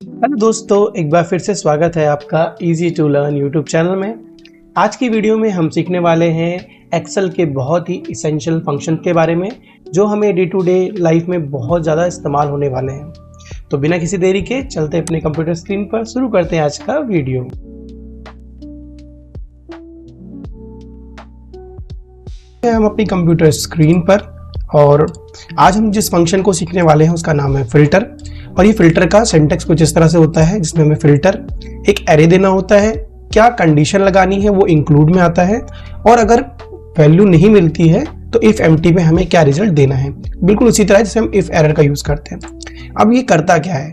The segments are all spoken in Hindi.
हेलो दोस्तों, एक बार फिर से स्वागत है आपका easy to learn YouTube channel में। आज की वीडियो में हम सीखने वाले हैं एक्सेल के बहुत ही इसेंशियल फंक्शन के बारे में जो हमें डे टू डे लाइफ में बहुत ज़्यादा इस्तेमाल होने वाले हैं। तो बिना किसी देरी के चलते अपने कंप्यूटर स्क्रीन पर शुरू करते हैं आज का वीडियो। हम अपनी कंप्यूटर स्क्रीन पर और आज हम जिस फंक्शन को सीखने वाले हैं उसका नाम है फिल्टर। और ये फिल्टर का सिंटैक्स कुछ इस तरह से होता है जिसमें हमें फिल्टर एक एरे देना होता है, क्या कंडीशन लगानी है वो इंक्लूड में आता है, और अगर वैल्यू नहीं मिलती है तो इफ एम्प्टी में हमें क्या रिजल्ट देना है, बिल्कुल उसी तरह जैसे हम इफ एरर का यूज करते हैं। अब ये करता क्या है,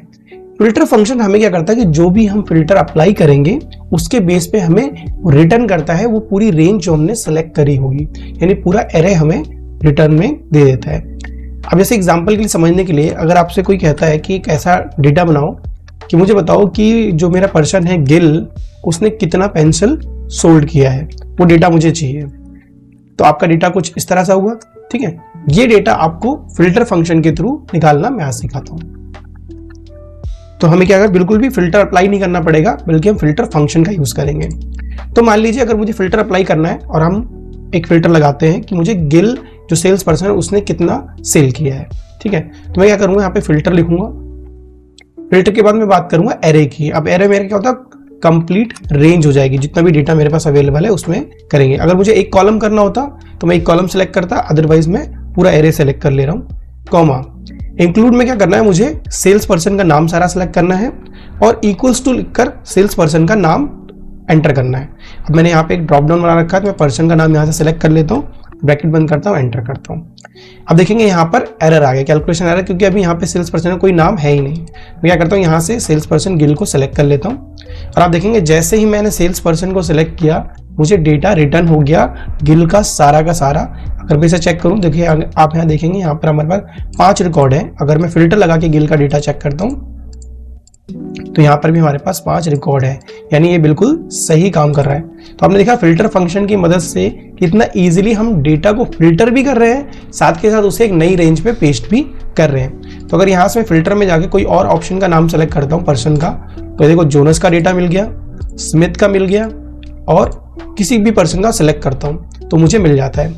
फिल्टर फंक्शन हमें क्या करता है कि जो भी हम फिल्टर अप्लाई करेंगे उसके बेस पे हमें रिटर्न करता है वो पूरी रेंज जो हमने सेलेक्ट करी होगी, यानी पूरा एरे हमें रिटर्न में दे देता है। अब जैसे एग्जांपल के लिए समझने के लिए अगर आपसे कोई कहता है कि एक ऐसा डेटा बनाओ कि मुझे बताओ कि जो मेरा पर्सन है गिल, उसने कितना पेंसिल सोल्ड किया है, वो डेटा मुझे चाहिए। तो आपका डेटा कुछ इस तरह सा हुआ, ठीक है। ये डेटा आपको फिल्टर फंक्शन के थ्रू निकालना मैं आज सिखाता हूँ। तो हमें क्या, बिल्कुल भी फिल्टर अप्लाई नहीं करना पड़ेगा, बल्कि हम फिल्टर फंक्शन का यूज करेंगे। तो मान लीजिए अगर मुझे फिल्टर अप्लाई करना है और हम एक फिल्टर लगाते हैं कि मुझे गिल जो सेल्स पर्सन है उसने कितना सेल किया है, ठीक है। तो मैं क्या करूंगा, यहाँ पे फिल्टर लिखूंगा। फिल्टर के बाद मैं बात करूंगा एरे की। अब एरे मेरा क्या होता है, कंप्लीट रेंज हो जाएगी, जितना भी डेटा मेरे पास अवेलेबल है उसमें करेंगे। अगर मुझे एक कॉलम करना होता तो मैं एक कॉलम सेलेक्ट करता, अदरवाइज मैं पूरा एरे सेलेक्ट कर ले रहा हूँ। कॉमा इंक्लूड में क्या करना है, मुझे सेल्स पर्सन का नाम सारा सेलेक्ट करना है और इक्वल्स टू लिखकर सेल्स पर्सन का नाम एंटर करना है। अब मैंने यहाँ पे एक ड्रॉप डाउन बना रखा है तो मैं पर्सन का नाम यहाँ से सेलेक्ट कर लेता हूँ, ब्रैकेट बंद करता हूँ, एंटर करता हूँ। अब देखेंगे यहाँ पर एरर आ गया, कैलकुलेशन एरर, क्योंकि अभी यहाँ पे सेल्स पर्सन का कोई नाम है ही नहीं। मैं क्या करता हूँ, यहाँ से सेल्स पर्सन गिल को सेलेक्ट कर लेता हूँ और आप देखेंगे जैसे ही मैंने सेल्स पर्सन को सेलेक्ट किया मुझे डेटा रिटर्न हो गया गिल का सारा। अगर मैं इसे चेक करूँ, देखिए आप यहाँ देखेंगे यहाँ पर हमारे पास 5 रिकॉर्ड है। अगर मैं फिल्टर लगा के गिल का डेटा चेक करता हूँ तो यहाँ पर भी हमारे पास 5 रिकॉर्ड है, यानी ये बिल्कुल सही काम कर रहा है। तो आपने देखा फिल्टर फंक्शन की मदद से कितना इजीली हम डेटा को फिल्टर भी कर रहे हैं, साथ के साथ उसे एक नई रेंज पे पेस्ट भी कर रहे हैं। तो अगर यहाँ से मैं फिल्टर में जाके कोई और ऑप्शन का नाम सेलेक्ट करता हूँ पर्सन का, तो देखो जोनस का डेटा मिल गया, स्मिथ का मिल गया, और किसी भी पर्सन का सेलेक्ट करता हूँ तो मुझे मिल जाता है।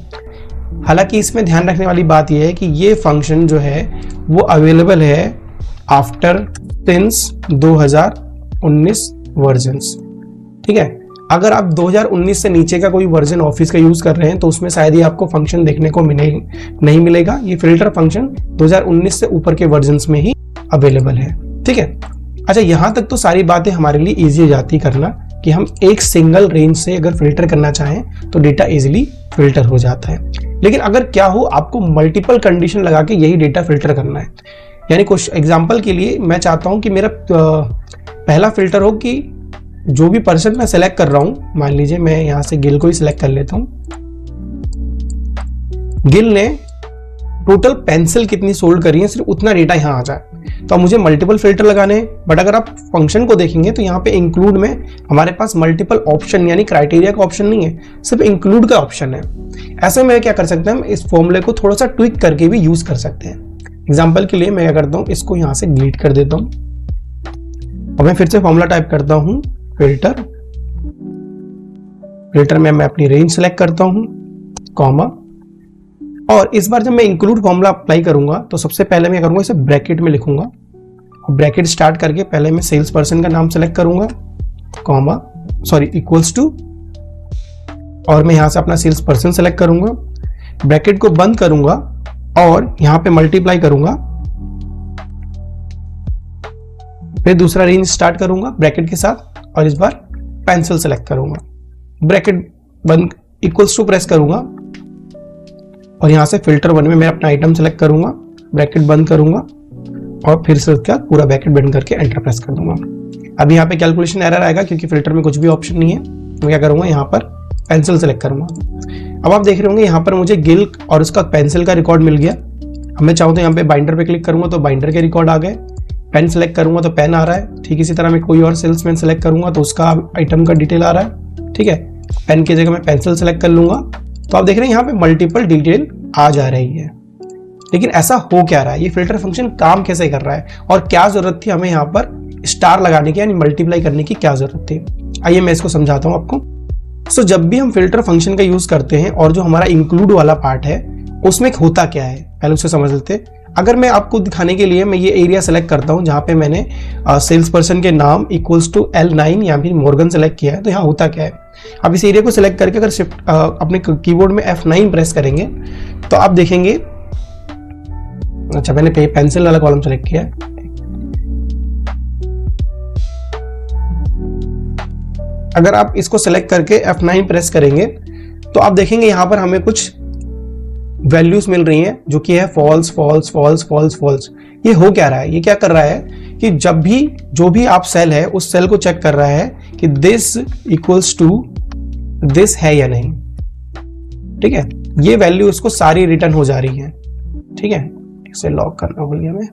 हालांकि इसमें ध्यान रखने वाली बात यह है कि ये फंक्शन जो है वो अवेलेबल है आफ्टर सिंस 2019 वर्जन्स, ठीक है। अगर आप 2019 से नीचे का कोई वर्जन ऑफिस का यूज कर रहे हैं तो उसमें शायद ही आपको फंक्शन देखने को नहीं मिलेगा। ये फिल्टर फंक्शन 2019 से ऊपर के वर्जन्स में ही अवेलेबल है, ठीक है। अच्छा, यहां तक तो सारी बातें हमारे लिए इजी हो जाती करना कि हम एक सिंगल रेंज से अगर फिल्टर करना चाहें तो डेटा इजीली फिल्टर हो जाता है। लेकिन अगर क्या हो, आपको मल्टीपल कंडीशन लगा के यही डेटा फिल्टर करना है, यानी कुछ एग्जाम्पल के लिए मैं चाहता हूं कि मेरा पहला फिल्टर हो कि जो भी पर्सन मैं सेलेक्ट कर रहा हूं, मान लीजिए मैं यहां से गिल को ही सिलेक्ट कर लेता हूं। गिल ने टोटल पेंसिल कितनी सोल्ड करी है, सिर्फ उतना डेटा यहां आ जाए। तो अब मुझे मल्टीपल फिल्टर लगाने हैं, बट अगर आप फंक्शन को देखेंगे तो यहाँ पे इंक्लूड में हमारे पास मल्टीपल ऑप्शन, यानी क्राइटेरिया का ऑप्शन नहीं है, सिर्फ इंक्लूड का ऑप्शन है। ऐसे में क्या कर सकते हैं, हम इस फॉर्मूले को थोड़ा सा ट्विक करके भी यूज कर सकते हैं। एग्जाम्पल के लिए मैं क्या करता हूँ, इसको यहाँ से डिलीट कर देता हूँ और मैं फिर से फॉर्मूला टाइप करता हूँ फिल्टर में मैं अपनी रेंज सेलेक्ट करता हूँ, कॉमा, और इस बार जब मैं इंक्लूड फॉर्मूला अप्लाई करूंगा तो सबसे पहले मैं करूंगा इसे ब्रैकेट में लिखूंगा और ब्रैकेट स्टार्ट करके पहले मैं सेल्स पर्सन का नाम सेलेक्ट करूंगा, कॉमा, सॉरी, इक्वल्स टू, और मैं यहां से अपना सेल्स पर्सन सेलेक्ट करूंगा, ब्रैकेट को बंद करूंगा और यहां पे मल्टीप्लाई करूंगा, फिर दूसरा रेंज स्टार्ट करूंगा ब्रैकेट के साथ और इस बार पेंसिल सेलेक्ट करूंगा, ब्रैकेट बंद, इक्वल्स टू प्रेस करूंगा और यहां से फिल्टर 1 में मैं अपना आइटम सेलेक्ट करूंगा, ब्रैकेट बंद करूंगा और फिर से उसका पूरा ब्रैकेट बंद करके एंटर प्रेस कर दूंगा। अब यहाँ पे कैलकुलेशन एरर आएगा क्योंकि फिल्टर में कुछ भी ऑप्शन नहीं है। मैं क्या करूंगा, यहाँ पर पेंसिल सेलेक्ट करूंगा। अब आप देख रहे होंगे यहाँ पर मुझे गिल और उसका पेंसिल का रिकॉर्ड मिल गया। अब मैं चाहूँ तो यहाँ पे बाइंडर पे क्लिक करूंगा तो बाइंडर के रिकॉर्ड आ गए, पेन सेलेक्ट करूंगा तो पेन आ रहा है। ठीक इसी तरह मैं कोई और सेल्समैन सेलेक्ट करूंगा तो उसका आइटम का डिटेल आ रहा है, ठीक है। पेन की जगह मैं पेंसिल सेलेक्ट कर लूंगा तो आप देख रहे हैं यहाँ पे मल्टीपल डिटेल आ जा रही है। लेकिन ऐसा हो क्या रहा है, ये फिल्टर फंक्शन काम कैसे कर रहा है और क्या जरूरत थी हमें यहाँ पर स्टार लगाने की यानी मल्टीप्लाई करने की क्या जरूरत थी। आइए मैं इसको समझाता हूं आपको। सो जब भी हम फिल्टर फंक्शन का यूज करते हैं और जो हमारा इंक्लूड वाला पार्ट है उसमें होता क्या है पहले उसे समझ लेते हैं। अगर मैं आपको दिखाने के लिए मैं ये एरिया सेलेक्ट करता हूं जहां पे मैंने सेल्स पर्सन के नाम इक्वल्स टू L9 या फिर मॉर्गन सेलेक्ट किया है, तो यहाँ होता क्या है। अब इस एरिया को सिलेक्ट करके अगर शिफ्ट अपने कीबोर्ड में F9 प्रेस करेंगे तो आप देखेंगे, अच्छा मैंने पेंसिल वाला कॉलम सेलेक्ट किया है। अगर आप इसको सेलेक्ट करके F9 प्रेस करेंगे तो आप देखेंगे यहां पर हमें कुछ वैल्यूज मिल रही हैं जो कि है false false false false false. ये हो क्या रहा है, ये क्या कर रहा है कि जब भी जो भी आप सेल है उस सेल को चेक कर रहा है कि दिस इक्वल्स टू दिस है या नहीं। ठीक है, ये वैल्यू उसको सारी रिटर्न हो जा रही है। ठीक है, इसे लॉक करना भूल गया मैं।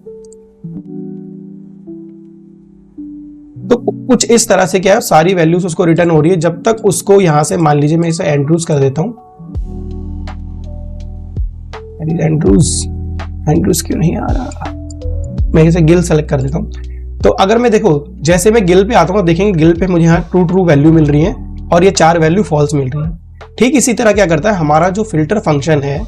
तो कुछ इस तरह से क्या है, सारी वैल्यूज उसको रिटर्न हो रही है जब तक उसको यहां से, मान लीजिए मैं इसे एंड्रूज कर देता हूं। एंड्रूज क्यों नहीं आ रहा, मैं इसे गिल सेलेक्ट कर देता हूं। तो अगर मैं देखो जैसे मैं गिल पे आता हूं देखेंगे गिल पे मुझे यहाँ ट्रू वैल्यू मिल रही है और ये 4 वैल्यू फॉल्स मिल रही है। ठीक इसी तरह क्या करता है हमारा जो फिल्टर फंक्शन है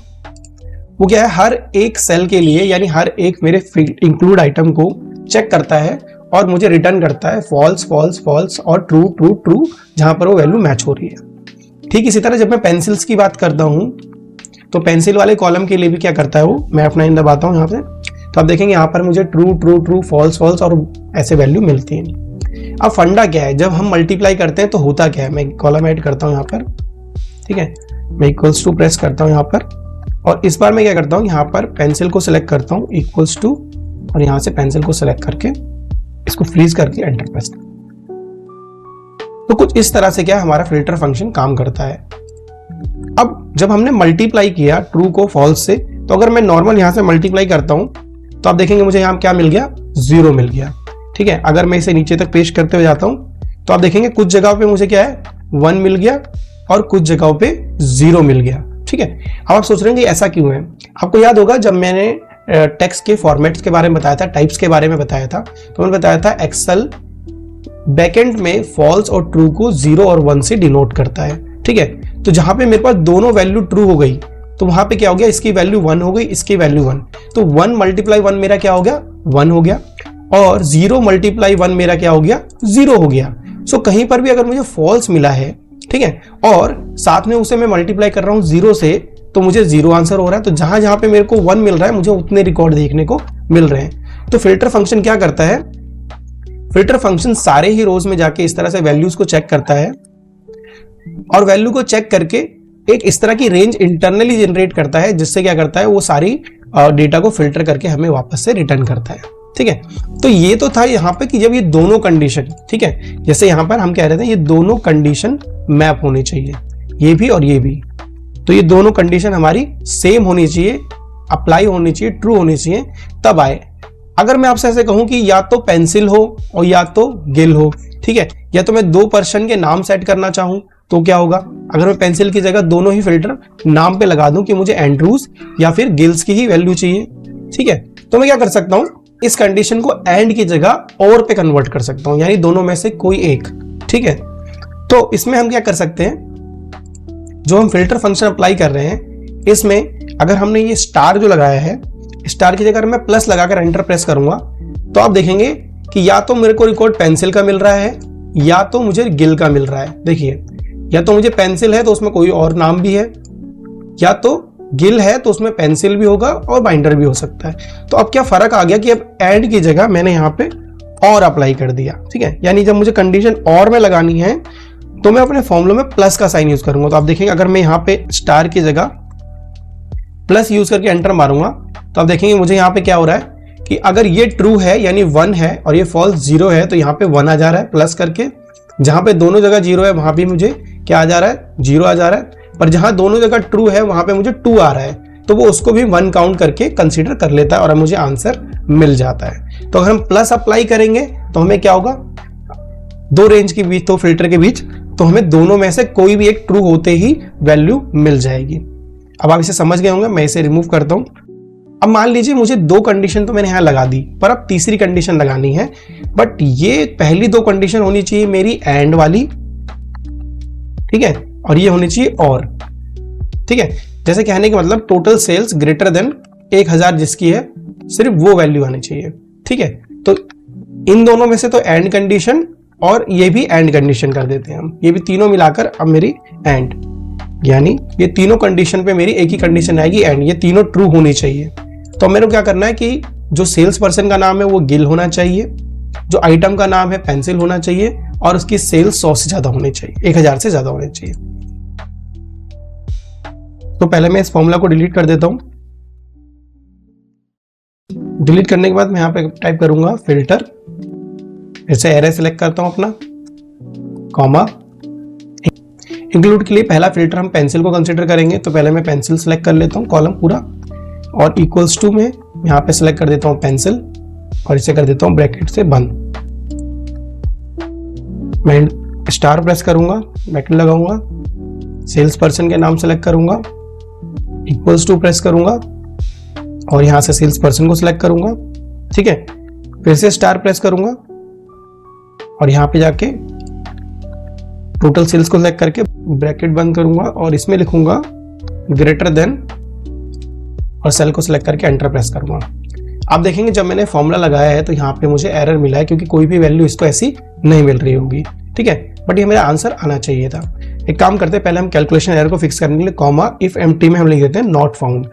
वो क्या है, हर एक सेल के लिए यानी हर एक मेरे इंक्लूड आइटम को चेक करता है और मुझे रिटर्न करता है फॉल्स फॉल्स फॉल्स और ट्रू ट्रू ट्रू जहां पर वो वैल्यू मैच हो रही है। ठीक इसी तरह जब मैं पेंसिल्स की बात करता हूं तो पेंसिल वाले कॉलम के लिए भी क्या करता है वो, मैं F9 दबाता हूं यहाँ पे तो आप देखेंगे यहाँ पर मुझे true true true false false और ऐसे वैल्यू मिलती है। अब फंडा क्या है, जब हम मल्टीप्लाई करते हैं तो होता क्या है, मैं कॉलम ऐड करता हूँ यहाँ पर। ठीक है, मैं इक्वल्स टू प्रेस करता हूँ यहाँ पर और इस बार मैं क्या करता हूँ यहाँ पर पेंसिल को सिलेक्ट करता हूँ इक्वल्स टू और यहाँ से पेंसिल को सिलेक्ट करके इसको फ्रीज करके एंटर प्रेस। तो कुछ इस तरह से क्या हमारा फिल्टर फंक्शन काम करता है। अब जब हमने मल्टीप्लाई किया ट्रू को फॉल्स से, तो अगर मैं नॉर्मल यहां से मल्टीप्लाई करता हूं तो आप देखेंगे मुझे यहां क्या मिल गया, 0 मिल गया। ठीक है, अगर मैं इसे नीचे तक पेश करते हुए जाता हूं तो आप देखेंगे कुछ जगहों पे मुझे क्या है 1 मिल गया और कुछ जगहों पे 0 मिल गया। ठीक है, अब आप सोच रहे हैं कि ऐसा क्यों है। आपको याद होगा जब मैंने टेक्स्ट के फॉर्मेट्स के बारे में बताया था, टाइप्स के बारे में बताया था, तो मैंने बताया था एक्सेल बैकएंड में फॉल्स और ट्रू को 0 और 1 से डिनोट करता है। ठीक है, तो जहां पे मेरे पास दोनों वैल्यू ट्रू हो गई तो वहां पे क्या हो गया, इसकी वैल्यू 1 हो गई, इसकी वैल्यू 1, तो 1 मल्टीप्लाई 1 मेरा क्या हो गया, 1 हो गया और 0 मल्टीप्लाई 1 मेरा क्या हो गया, 0 हो गया। सो कहीं पर भी अगर मुझे फॉल्स मिला है, ठीक है, और साथ में उसे मैं मल्टीप्लाई कर रहा हूं 0 से, तो मुझे 0 आंसर हो रहा है। तो जहां जहां पे मेरे को 1 मिल रहा है मुझे उतने रिकॉर्ड देखने को मिल रहे हैं। तो फिल्टर फंक्शन क्या करता है, फिल्टर फंक्शन सारे ही रोज में जाके इस तरह से वैल्यूज को चेक करता है और वैल्यू को चेक करके एक इस तरह की रेंज इंटरनली जनरेट करता है, जिससे क्या करता है वो सारी डेटा को फिल्टर करके हमें वापस से रिटर्न करता है। ठीक है, तो ये तो था यहाँ पे कि जब ये दोनों कंडीशन, ठीक है, जैसे यहाँ पर हम कह रहे थे ये दोनों कंडीशन मैप होनी चाहिए, ये भी और ये भी, तो ये दोनों कंडीशन हमारी सेम होनी चाहिए, अप्लाई होनी चाहिए, ट्रू होनी चाहिए, तब आए। अगर मैं आपसे ऐसे कहूं कि या तो पेंसिल हो और या तो गिल हो, ठीक है, या तो मैं 2 पर्सन के नाम सेट करना चाहूं तो क्या होगा, अगर मैं पेंसिल की जगह दोनों ही फिल्टर नाम पे लगा दूं कि मुझे एंड्रूज या फिर गिल्स की ही वैल्यू चाहिए, ठीक है, तो मैं क्या कर सकता हूं, इस कंडीशन को एंड की जगह और पे कन्वर्ट कर सकता हूं, यानी दोनों में से कोई एक। ठीक है, तो इसमें हम क्या कर सकते हैं, जो हम फिल्टर फंक्शन अप्लाई कर रहे हैं इसमें अगर हमने ये स्टार जो लगाया है, स्टार की जगह मैं प्लस लगाकर एंटर प्रेस करूंगा तो आप देखेंगे कि या तो मेरे को रिकॉर्ड पेंसिल का मिल रहा है या तो मुझे गिल का मिल रहा है। देखिए, या तो मुझे पेंसिल है तो उसमें कोई और नाम भी है, या तो गिल है तो उसमें पेंसिल भी होगा और बाइंडर भी हो सकता है। तो अब क्या फर्क आ गया कि अब एंड की जगह मैंने यहाँ पे और अप्लाई कर दिया। ठीक है, यानी जब मुझे कंडीशन और में लगानी है तो मैं अपने फॉर्मूला में प्लस का साइन यूज करूंगा। तो आप देखेंगे अगर मैं यहाँ पे स्टार की जगह प्लस यूज करके एंटर मारूंगा तो आप देखेंगे मुझे यहाँ पे क्या हो रहा है कि अगर ये ट्रू है यानी 1 है और ये फॉल्स 0 है तो यहाँ पे 1 आ जा रहा है प्लस करके, जहां पे दोनों जगह 0 है वहां भी मुझे क्या आ जा रहा है, 0 आ जा रहा है, पर जहां दोनों जगह ट्रू है वहां पे मुझे 2 आ रहा है, तो वो उसको भी 1 काउंट करके कंसीडर कर लेता है और मुझे आंसर मिल जाता है। तो अगर हम प्लस अप्लाई करेंगे तो हमें क्या होगा, 2 रेंज के बीच, 2 फिल्टर के बीच, तो हमें दोनों में से कोई भी एक ट्रू होते ही वैल्यू मिल जाएगी। अब आप इसे समझ गए होंगे, मैं इसे रिमूव करता हूं। अब मान लीजिए मुझे 2 कंडीशन तो मैंने यहाँ लगा दी, पर अब तीसरी कंडीशन लगानी है, बट ये पहली 2 कंडीशन होनी चाहिए मेरी एंड वाली, ठीक है, और ये होनी चाहिए और, ठीक है। जैसे कहने का मतलब टोटल सेल्स ग्रेटर देन 1000 जिसकी है, सिर्फ वो वैल्यू आनी चाहिए, ठीक है। तो इन दोनों में से तो एंड कंडीशन और ये भी एंड कंडीशन कर देते हैं हम, ये भी तीनों मिलाकर अब मेरी एंड, यानी ये तीनों कंडीशन पे मेरी एक ही कंडीशन आएगी एंड, ये तीनों ट्रू होनी चाहिए। तो मेरे को क्या करना है कि जो सेल्स पर्सन का नाम है वो गिल होना चाहिए, जो आइटम का नाम है पेंसिल होना चाहिए, और उसकी सेल्स 100 से ज्यादा होनी चाहिए, 1000 से ज्यादा होनी चाहिए। तो पहले मैं इस फॉर्मूला को डिलीट कर देता हूं। डिलीट करने के बाद मैं यहां पे टाइप करूंगा फिल्टर, ऐसे एरे सेलेक्ट करता हूं अपना, कॉमा, इंक्लूड के लिए पहला फिल्टर हम पेंसिल को कंसीडर करेंगे, तो पहले मैं पेंसिल सेलेक्ट कर लेता हूं कॉलम पूरा, और इक्वल्स टू में यहां पे सेलेक्ट कर देता हूं पेंसिल, और इसे कर देता हूं ब्रैकेट से बंद। मैं स्टार प्रेस करूंगा, ब्रैकेट लगाऊंगा, सेल्स पर्सन के नाम सेलेक्ट करूंगा, इक्वल्स टू प्रेस करूंगा, और यहां से सेल्स पर्सन को सिलेक्ट करूंगा, ठीक है। फिर से स्टार प्रेस करूंगा, और यहां पे जाके टोटल सेल्स को सिलेक्ट करके ब्रैकेट बंद करूंगा, और इसमें लिखूंगा ग्रेटर देन, और सेल को सिलेक्ट करके एंटर प्रेस करूंगा। आप देखेंगे जब मैंने फॉर्मूला लगाया है तो यहाँ पे मुझे एरर मिला है, क्योंकि कोई भी वैल्यू इसको ऐसी नहीं मिल रही होगी, ठीक है, बट ये मेरा आंसर आना चाहिए था। एक काम करते हैं, पहले हम कैलकुलेशन एरर को फिक्स करने के लिए कॉमा इफ एम्प्टी में हम लिख देते हैं नॉट फाउंड।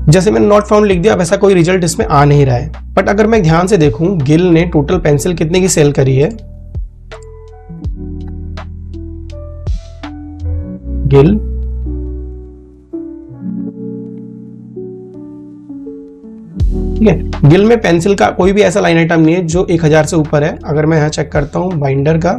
जैसे मैंने नॉट फाउंड लिख दिया, अब ऐसा कोई रिजल्ट इसमें आ नहीं रहा है, बट अगर मैं ध्यान से देखूं गिल ने टोटल पेंसिल कितने की सेल करी है, गिल ठीक है, गिल में पेंसिल का कोई भी ऐसा लाइन आइटम नहीं है जो 1000 से ऊपर है। अगर मैं यहां चेक करता हूं बाइंडर का,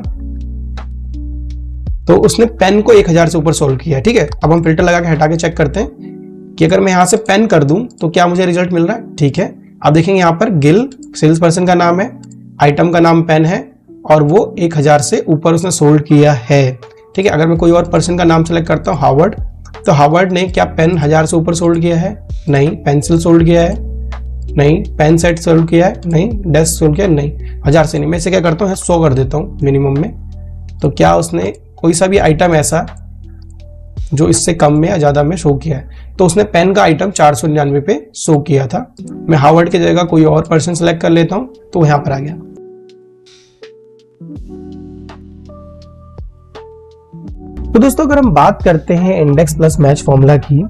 तो उसने पेन को 1000 से ऊपर सोल्व किया है, ठीक है। अब हम फिल्टर लगा के हटा के चेक करते हैं कि अगर मैं यहां से पेन कर दूं तो क्या मुझे रिजल्ट मिल रहा है, ठीक है। आप देखेंगे यहां पर गिल सेल्स पर्सन का नाम है, आइटम का नाम पेन है, और वो 1000 से ऊपर उसने सोल्ड किया है, ठीक है। अगर मैं कोई और पर्सन का नाम सेलेक्ट करता हूं हावर्ड, तो हावर्ड ने क्या पेन 1000 से ऊपर सोल्ड किया है, नहीं। पेंसिल सोल्ड किया है, नहीं। पेन सेट सोल्ड किया है, नहीं। डेस्क सोल्ड किया है, नहीं। 1000 से नहीं। मैं इसे क्या करता हूँ 100 कर देता हूँ मिनिमम में। तो क्या उसने कोई सा भी आइटम ऐसा जो इससे कम में या ज्यादा में शो किया है, तो उसने पेन का आइटम 499 पे शो किया था। मैं हावर्ड की जगह कोई और पर्सन सेलेक्ट कर लेता हूं, तो यहां पर आ गया। तो दोस्तों अगर हम बात करते हैं इंडेक्स प्लस मैच फॉर्मूला की,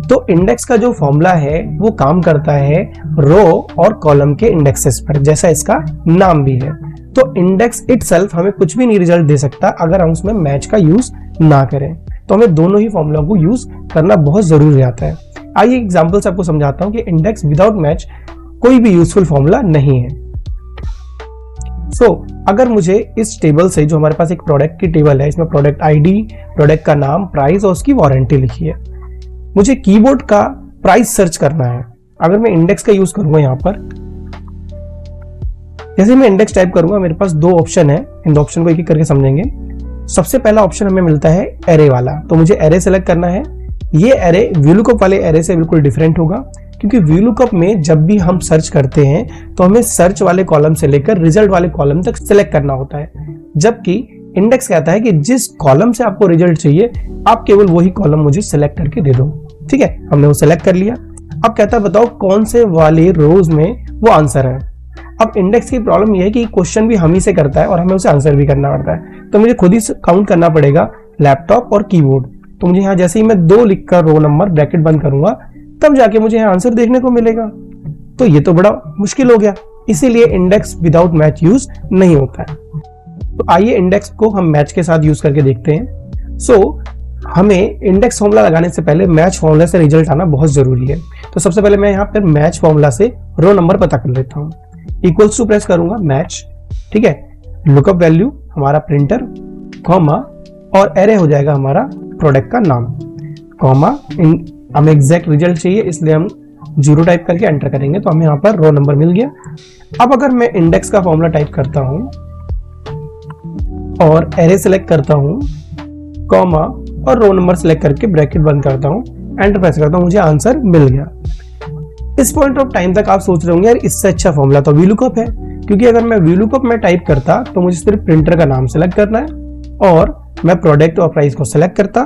तो इंडेक्स का जो फॉर्मूला है वो काम करता है रो और कॉलम के इंडेक्सेस पर, जैसा इसका नाम भी है। तो इंडेक्स इटसेल्फ हमें कुछ भी नहीं रिजल्ट दे सकता अगर हम उसमें मैच का यूज ना करें। तो हमें दोनों ही फॉर्मूला को यूज करना बहुत जरूरी आता है। आइए एग्जांपल से आपको समझाता हूं कि इंडेक्स विदाउट मैच कोई भी यूजफुल फॉर्मूला नहीं है। अगर मुझे इस टेबल से, जो हमारे पास एक प्रोडक्ट की टेबल है, इसमें प्रोडक्ट आईडी, प्रोडक्ट का नाम, प्राइस और उसकी वारंटी लिखी है, मुझे कीबोर्ड का प्राइस सर्च करना है। अगर मैं इंडेक्स का यूज करूंगा यहां पर, जैसे मैं इंडेक्स टाइप करूंगा, मेरे पास 2 ऑप्शन है। इन ऑप्शन को एक एक करके समझेंगे। सबसे पहला ऑप्शन हमें मिलता है एरे वाला, तो मुझे एरे सेलेक्ट करना है। ये एरे VLOOKUP वाले एरे से बिल्कुल डिफरेंट होगा, क्योंकि VLOOKUP में जब भी हम सर्च करते हैं तो हमें सर्च वाले कॉलम से लेकर रिजल्ट वाले कॉलम तक सिलेक्ट करना होता है, जबकि इंडेक्स कहता है कि जिस कॉलम से आपको रिजल्ट चाहिए आप केवल वही कॉलम मुझे सिलेक्ट करके दे दो। ठीक है, हमने वो सिलेक्ट कर लिया। अब कहता है बताओ कौन से वाले रोज में वो आंसर है। अब इंडेक्स की प्रॉब्लम यह है कि क्वेश्चन भी हम ही से करता है और हमें उसे आंसर भी करना पड़ता है, तो मुझे खुद ही काउंट करना पड़ेगा लैपटॉप और कीबोर्ड। तो मुझे यहाँ जैसे ही मैं 2 लिखकर रो नंबर ब्रैकेट बंद करूंगा तब जाके मुझे यहाँ आंसर देखने को मिलेगा। तो ये तो बड़ा मुश्किल हो गया, इसीलिए इंडेक्स विदाउट मैच यूज नहीं होता है। तो आइए इंडेक्स को हम मैच के साथ यूज करके देखते हैं। हमें इंडेक्स फॉर्मूला लगाने से पहले मैच फॉर्मूला से रिजल्ट आना बहुत जरूरी है। तो सबसे पहले मैं यहाँ पर मैच फॉर्मूला से रो नंबर पता कर लेता हूँ। इक्वल्स टू प्रेस करूंगा मैच, ठीक है, लुकअप वैल्यू हमारा प्रिंटर, कॉमा और एरे हो जाएगा हमारा प्रोडक्ट का नाम, कॉमा। हमें एग्जैक्ट रिजल्ट चाहिए इसलिए हम 0 टाइप करके एंटर करेंगे, तो हमें यहाँ पर रो नंबर मिल गया। अब अगर मैं इंडेक्स का फॉर्मूला टाइप करता हूं और एरे सेलेक्ट करता हूँ, कॉमा और रो नंबर सेलेक्ट करके ब्रैकेट बंद करता हूँ, एंटर प्रेस करता हूँ, मुझे आंसर मिल गया। इस पॉइंट ऑफ टाइम तक आप सोच रहे होंगे यार इससे अच्छा फॉर्मूला तो VLOOKUP है, क्योंकि अगर मैं VLOOKUP में टाइप करता तो मुझे सिर्फ प्रिंटर का नाम सेलेक्ट करना है और मैं प्रोडक्ट और प्राइस को सेलेक्ट करता,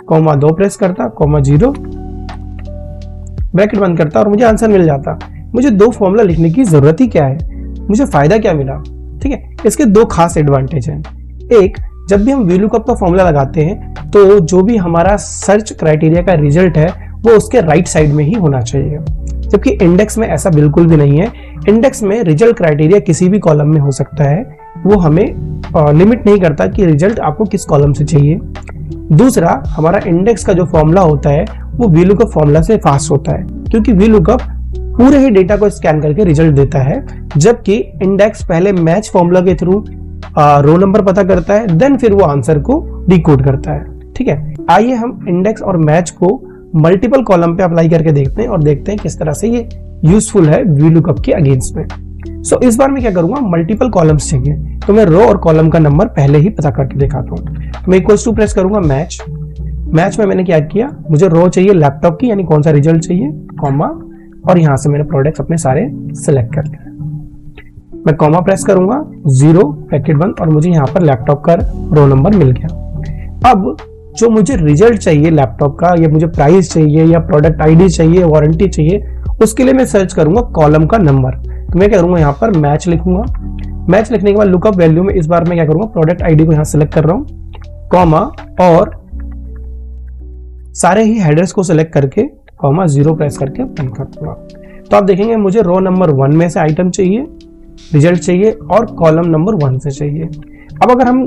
कॉमा 2 प्रेस करता, कॉमा 0 ब्रैकेट बंद करता और मुझे आंसर मिल जाता। मुझे 2 फॉर्मूला लिखने की जरूरत ही क्या है, मुझे फायदा क्या मिला? ठीक है, इसके 2 खास एडवांटेज हैं। एक, जब भी हम VLOOKUP का फॉर्मूला लगाते हैं तो जो भी हमारा सर्च क्राइटेरिया का रिजल्ट है वो उसके राइट साइड में ही होना चाहिए, जबकि इंडेक्स में ऐसा बिल्कुल भी नहीं है। इंडेक्स में रिजल्ट क्राइटेरिया किसी भी कॉलम में हो सकता है, वो हमें लिमिट नहीं करता कि रिजल्ट आपको किस कॉलम से चाहिए। दूसरा, हमारा इंडेक्स का जो फॉर्मूला होता है वो VLOOKUP फॉर्मूला से फास्ट होता है, क्योंकि VLOOKUP पूरे ही डेटा को स्कैन करके रिजल्ट देता है, जबकि इंडेक्स पहले मैच फॉर्मूला के थ्रू रो नंबर पता करता है, देन फिर वो आंसर को डिकोड करता है। ठीक है, आइए हम इंडेक्स और मैच को मल्टीपल कॉलम पे अप्लाई करके देखते हैं और देखते हैं किस तरह से ये यूजफुल है VLOOKUP के अगेंस्ट में। सो इस बार मैं क्या करूंगा, मल्टीपल कॉलम्स चाहिए तो मैं रो और कॉलम का नंबर पहले ही पता करके दिखाता हूँ। मैं इक्वल्स टू प्रेस करूंगा मैच में मैंने क्या किया, मुझे रो चाहिए लैपटॉप की, यानी कौन सा रिजल्ट चाहिए, कॉमा और यहां से मैंने प्रोडक्ट्स अपने सारे सिलेक्ट कर लिया। मैं कॉमा प्रेस करूंगा, 0 ब्रैकेट बंद और मुझे यहाँ पर लैपटॉप का रो नंबर मिल गया। अब जो मुझे रिजल्ट चाहिए लैपटॉप का, या मुझे प्राइस चाहिए या प्रोडक्ट आईडी चाहिए, वारंटी चाहिए, उसके लिए मैं सर्च करूंगा कॉलम का नंबर। तो मैं क्या करूंगा, यहाँ पर मैच लिखूंगा। मैच लिखने के बाद लुकअप वैल्यू में इस बार मैं क्या करूंगा, प्रोडक्ट आईडी को यहाँ सेलेक्ट कर रहा हूँ, कॉमा और सारे ही हेडर्स को सिलेक्ट करके कॉमा 0 प्रेस करके बंद कर दूंगा। तो आप देखेंगे मुझे रो नंबर 1 में से आइटम चाहिए, रिजल्ट चाहिए और कॉलम नंबर 1 से चाहिए। अब अगर हम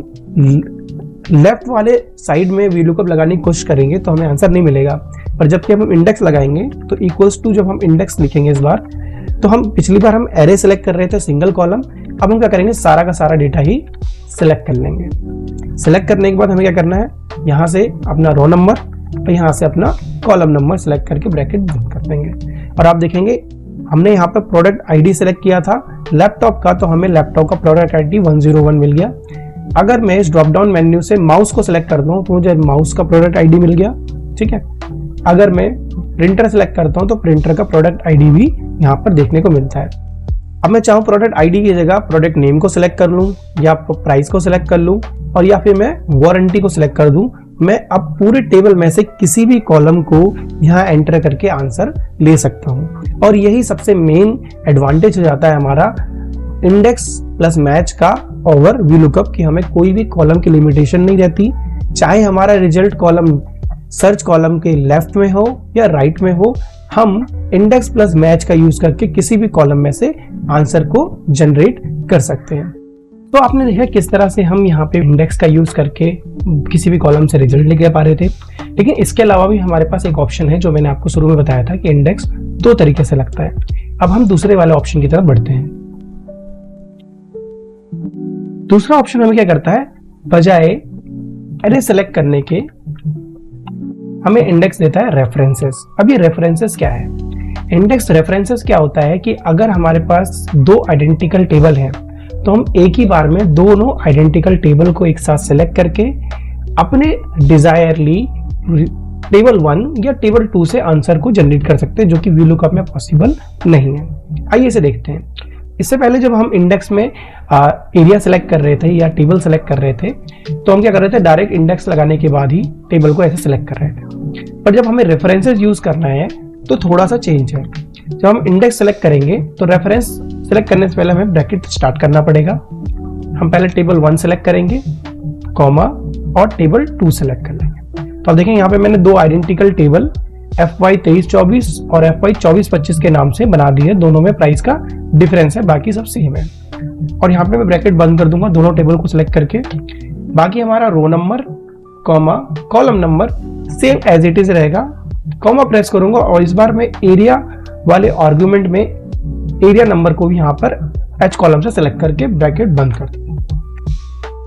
लेफ्ट वाले साइड में VLOOKUP लगाने की कोशिश करेंगे तो हमें आंसर नहीं मिलेगा, पर जबकि हम इंडेक्स लगाएंगे तो इक्वल्स टू, जब हम इंडेक्स लिखेंगे इस बार, तो हम पिछली बार हम एरे सेलेक्ट कर रहे थे सिंगल कॉलम, अब हम क्या करेंगे, सारा का सारा डेटा ही सिलेक्ट कर लेंगे। सिलेक्ट करने के बाद हमें क्या करना है, यहाँ से अपना रो नंबर और यहाँ से अपना कॉलम नंबर सेलेक्ट करके ब्रैकेट बंद कर देंगे। और आप देखेंगे हमने यहाँ पर प्रोडक्ट आईडी सेलेक्ट किया था लैपटॉप का, तो हमें लैपटॉप का प्रोडक्ट आईडी 101 मिल गया। अगर मैं इस ड्रॉप डाउन मेन्यू से माउस को सिलेक्ट कर दूं तो मुझे माउस का प्रोडक्ट आईडी मिल गया। ठीक है, अगर मैं प्रिंटर सेलेक्ट करता हूं तो प्रिंटर का प्रोडक्ट आईडी भी यहाँ पर देखने को मिलता है। अब मैं चाहूँ प्रोडक्ट आईडी की जगह प्रोडक्ट नेम को सिलेक्ट कर लूँ या प्राइस को सिलेक्ट कर लूँ और या फिर मैं वारंटी को सिलेक्ट कर दूं, मैं अब पूरे टेबल में से किसी भी कॉलम को यहाँ एंटर करके आंसर ले सकता हूँ। और यही सबसे मेन एडवांटेज हो जाता है हमारा इंडेक्स प्लस मैच का ओवर VLOOKUP कि हमें कोई भी कॉलम की लिमिटेशन नहीं रहती, चाहे हमारा रिजल्ट कॉलम सर्च कॉलम के लेफ्ट में हो या राइट में हो, हम इंडेक्स प्लस मैच का यूज करके किसी भी कॉलम में से आंसर को जनरेट कर सकते हैं। तो आपने देखा किस तरह से हम यहाँ पे इंडेक्स का यूज करके किसी भी कॉलम से रिजल्ट लेके पा रहे थे। लेकिन इसके अलावा भी हमारे पास एक ऑप्शन है जो मैंने आपको शुरू में बताया था कि इंडेक्स 2 तरीके से लगता है। अब हम दूसरे वाले ऑप्शन की तरफ बढ़ते हैं। दूसरा ऑप्शन हमें क्या करता है, बजाय एरे सेलेक्ट करने के हमें इंडेक्स देता है रेफरेंसेस। अब ये रेफरेंसेस क्या है, इंडेक्स रेफरेंसेस क्या होता है कि अगर हमारे पास 2 आइडेंटिकल टेबल हैं तो हम एक ही बार में दोनों आइडेंटिकल टेबल को एक साथ सेलेक्ट करके अपने डिजायरली टेबल 1 या टेबल 2 से आंसर को जनरेट कर सकते हैं, जो कि VLOOKUP में पॉसिबल नहीं है। आइए इसे देखते हैं। इससे पहले जब हम इंडेक्स में एरिया सेलेक्ट कर रहे थे या टेबल सेलेक्ट कर रहे थे तो हम क्या कर रहे थे, डायरेक्ट इंडेक्स लगाने के बाद ही टेबल को ऐसे सेलेक्ट कर रहे थे। पर जब हमें रेफरेंसेस यूज करना है तो थोड़ा सा चेंज है। जब हम इंडेक्स सेलेक्ट करेंगे तो रेफरेंस सेलेक्ट करने से पहले हमें ब्रैकेट स्टार्ट करना पड़ेगा। हम पहले टेबल 1 सेलेक्ट करेंगे, कॉमा और टेबल 2 सेलेक्ट कर लेंगे। तो आप देखें यहाँ पे मैंने 2 आइडेंटिकल टेबल FY 23-24 और FY 24-25 के नाम से बना दिए। दोनों में प्राइस का डिफरेंस है, बाकी सब सेम है। और यहाँ पे मैं ब्रैकेट बंद कर दूंगा दोनों टेबल को सिलेक्ट करके। बाकी हमारा row number, comma, column number same as it is रहेगा। कॉमा प्रेस करूंगा और इस बार मैं एरिया वाले आर्गुमेंट में एरिया नंबर को भी यहाँ पर H कॉलम से सिलेक्ट करके ब्रैकेट बंद कर दूंगा।